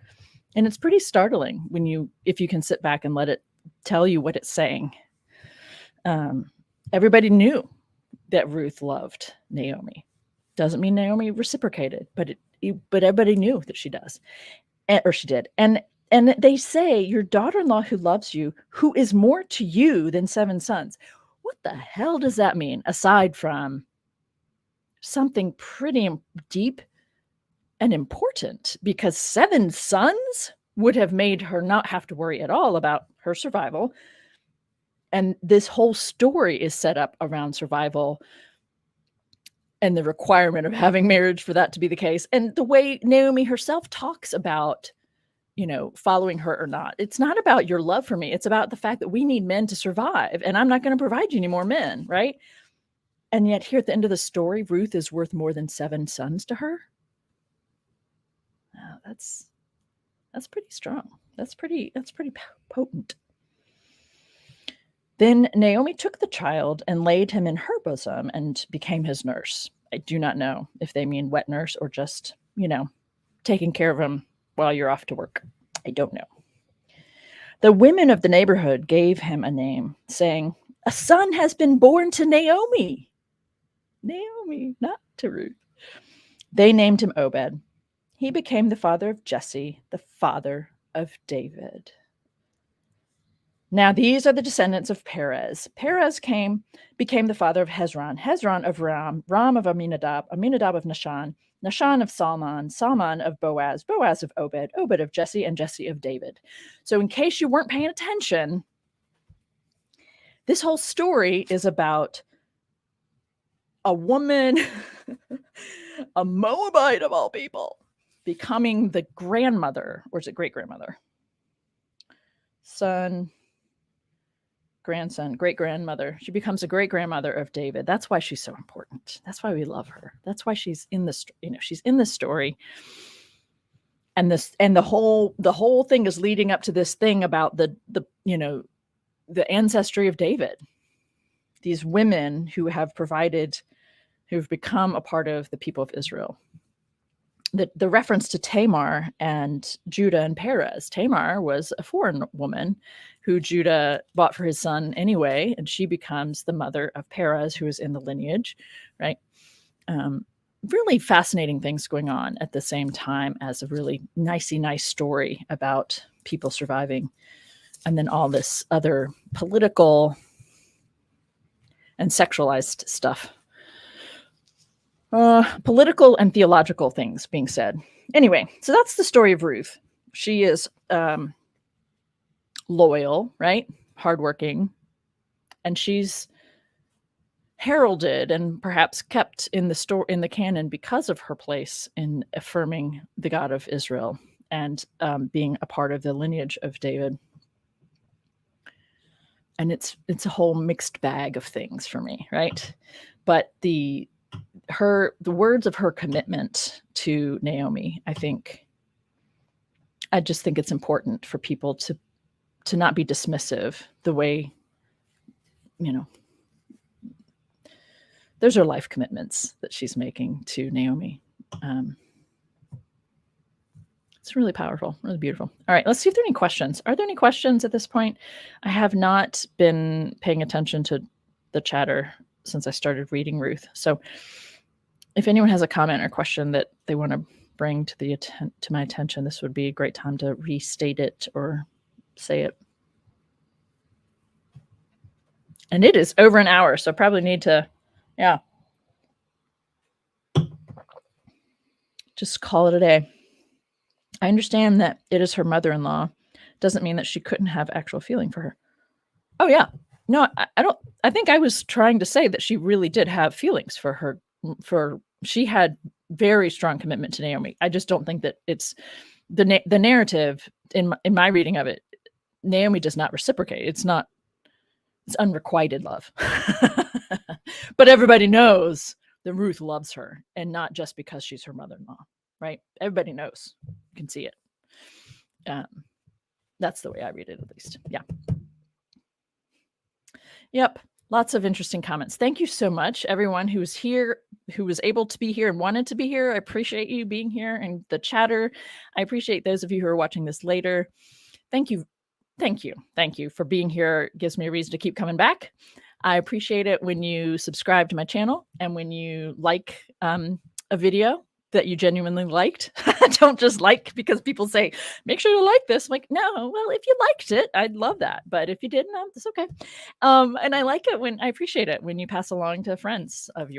And it's pretty startling if you can sit back and let it tell you what it's saying. Everybody knew that Ruth loved Naomi. Doesn't mean Naomi reciprocated, but everybody knew that she does, or she did. And they say, your daughter-in-law who loves you, who is more to you than 7 sons. What the hell does that mean? Aside from something pretty deep and important, because 7 sons would have made her not have to worry at all about her survival. And this whole story is set up around survival and the requirement of having marriage for that to be the case. And the way Naomi herself talks about, following her or not. It's not about your love for me. It's about the fact that we need men to survive, and I'm not going to provide you any more men, right? And yet here at the end of the story, Ruth is worth more than 7 sons to her. That's pretty strong. That's pretty potent. Then Naomi took the child and laid him in her bosom and became his nurse. I do not know if they mean wet nurse or just, taking care of him while you're off to work. I don't know. The women of the neighborhood gave him a name, saying, "A son has been born to Naomi." Naomi, not to Ruth. They named him Obed. He became the father of Jesse, the father of David. Now these are the descendants of Perez. Perez became the father of Hezron, Hezron of Ram, Ram of Aminadab, Aminadab of Nahshon, Nahshon of Salmon, Salmon of Boaz, Boaz of Obed, Obed of Jesse, and Jesse of David. So in case you weren't paying attention, this whole story is about a woman, a Moabite of all people, becoming the grandmother, or is it great-grandmother? Son, grandson, great-grandmother. She becomes a great-grandmother of David. That's why she's so important. That's why we love her. That's why she's in this, she's in this story. And the whole thing is leading up to this thing about the ancestry of David. These women who have who've become a part of the people of Israel. The reference to Tamar and Judah and Perez. Tamar was a foreign woman who Judah bought for his son anyway, and she becomes the mother of Perez, who is in the lineage, right? Really fascinating things going on at the same time as a really nice story about people surviving. And then all this other political and sexualized stuff. Political and theological things being said. Anyway, so that's the story of Ruth. She is loyal, right? Hardworking. And she's heralded and perhaps kept in the canon because of her place in affirming the God of Israel and being a part of the lineage of David. And it's a whole mixed bag of things for me, right? But the words of her commitment to Naomi, I just think it's important for people to not be dismissive the way, those are life commitments that she's making to Naomi. It's really powerful, really beautiful. All right, let's see if there are any questions. Are there any questions at this point? I have not been paying attention to the chatter since I started reading Ruth. So if anyone has a comment or question that they want to bring to my attention, this would be a great time to restate it or say it. And it is over an hour, so probably need to, just call it a day. I understand that it is her mother-in-law. Doesn't mean that she couldn't have actual feeling for her. Oh yeah. No, I don't. I think I was trying to say that she really did have feelings for her. She had very strong commitment to Naomi. I just don't think that it's the narrative in my reading of it. Naomi does not reciprocate. It's unrequited love. But everybody knows that Ruth loves her, and not just because she's her mother-in-law, right? Everybody knows. You can see it. That's the way I read it, at least. Yeah. Yep. Lots of interesting comments. Thank you so much, everyone who was here, who was able to be here and wanted to be here. I appreciate you being here and the chatter. I appreciate those of you who are watching this later. Thank you. Thank you. Thank you for being here. It gives me a reason to keep coming back. I appreciate it when you subscribe to my channel and when you like a video that you genuinely liked. Don't just like because people say, make sure you like this. I'm like, no, well, if you liked it, I'd love that. But if you didn't, it's okay. And I like it I appreciate it when you pass along to friends of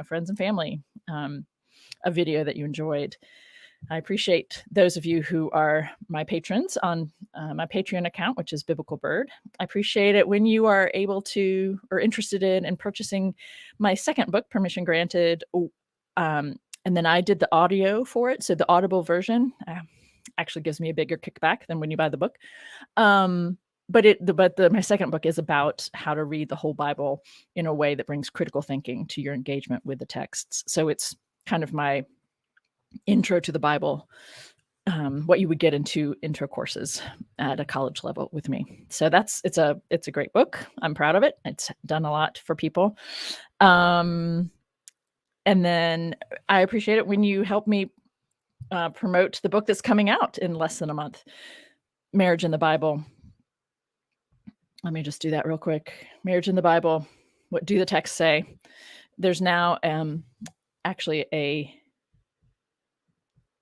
friends and family, a video that you enjoyed. I appreciate those of you who are my patrons on my Patreon account, which is Biblical Bird. I appreciate it when you are able to or interested in purchasing my second book, Permission Granted. And then I did the audio for it. So the Audible version actually gives me a bigger kickback than when you buy the book. But my second book is about how to read the whole Bible in a way that brings critical thinking to your engagement with the texts. So it's kind of my intro to the Bible, what you would get into intro courses at a college level with me. So it's a great book. I'm proud of it. It's done a lot for people. And then I appreciate it when you help me promote the book that's coming out in less than a month, Marriage in the Bible. Let me just do that real quick. Marriage in the Bible. What do the texts say? There's now actually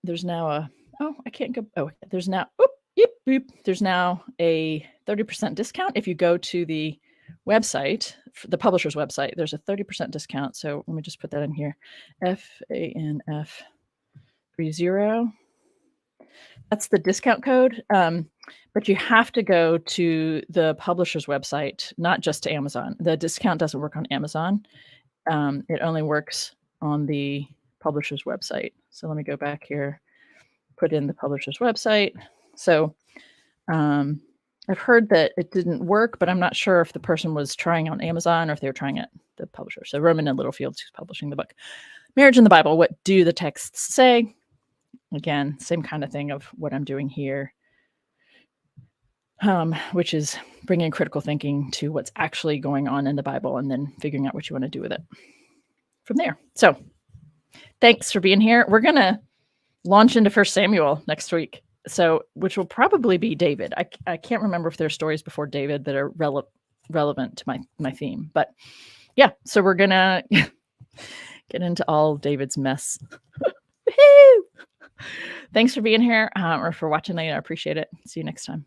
there's now a, oh, I can't go. Oh, there's now, oop, yep, boop. There's now a 30% discount. If you go to the website, the publisher's website, there's a 30% discount. So let me just put that in here. FANF30. That's the discount code. But you have to go to the publisher's website, not just to Amazon. The discount doesn't work on Amazon. It only works on the publisher's website. So let me go back here, put in the publisher's website. So I've heard that it didn't work, but I'm not sure if the person was trying on Amazon or if they were trying at the publisher. So Roman and Littlefield, who's publishing the book, Marriage in the Bible, What Do the Texts Say? Again, same kind of thing of what I'm doing here, which is bringing critical thinking to what's actually going on in the Bible and then figuring out what you want to do with it from there. So thanks for being here. We're going to launch into 1 Samuel next week, so which will probably be David. I can't remember if there are stories before David that are relevant to my theme, but yeah, so we're going to get into all David's mess. Thanks for being here or for watching. I appreciate it. See you next time.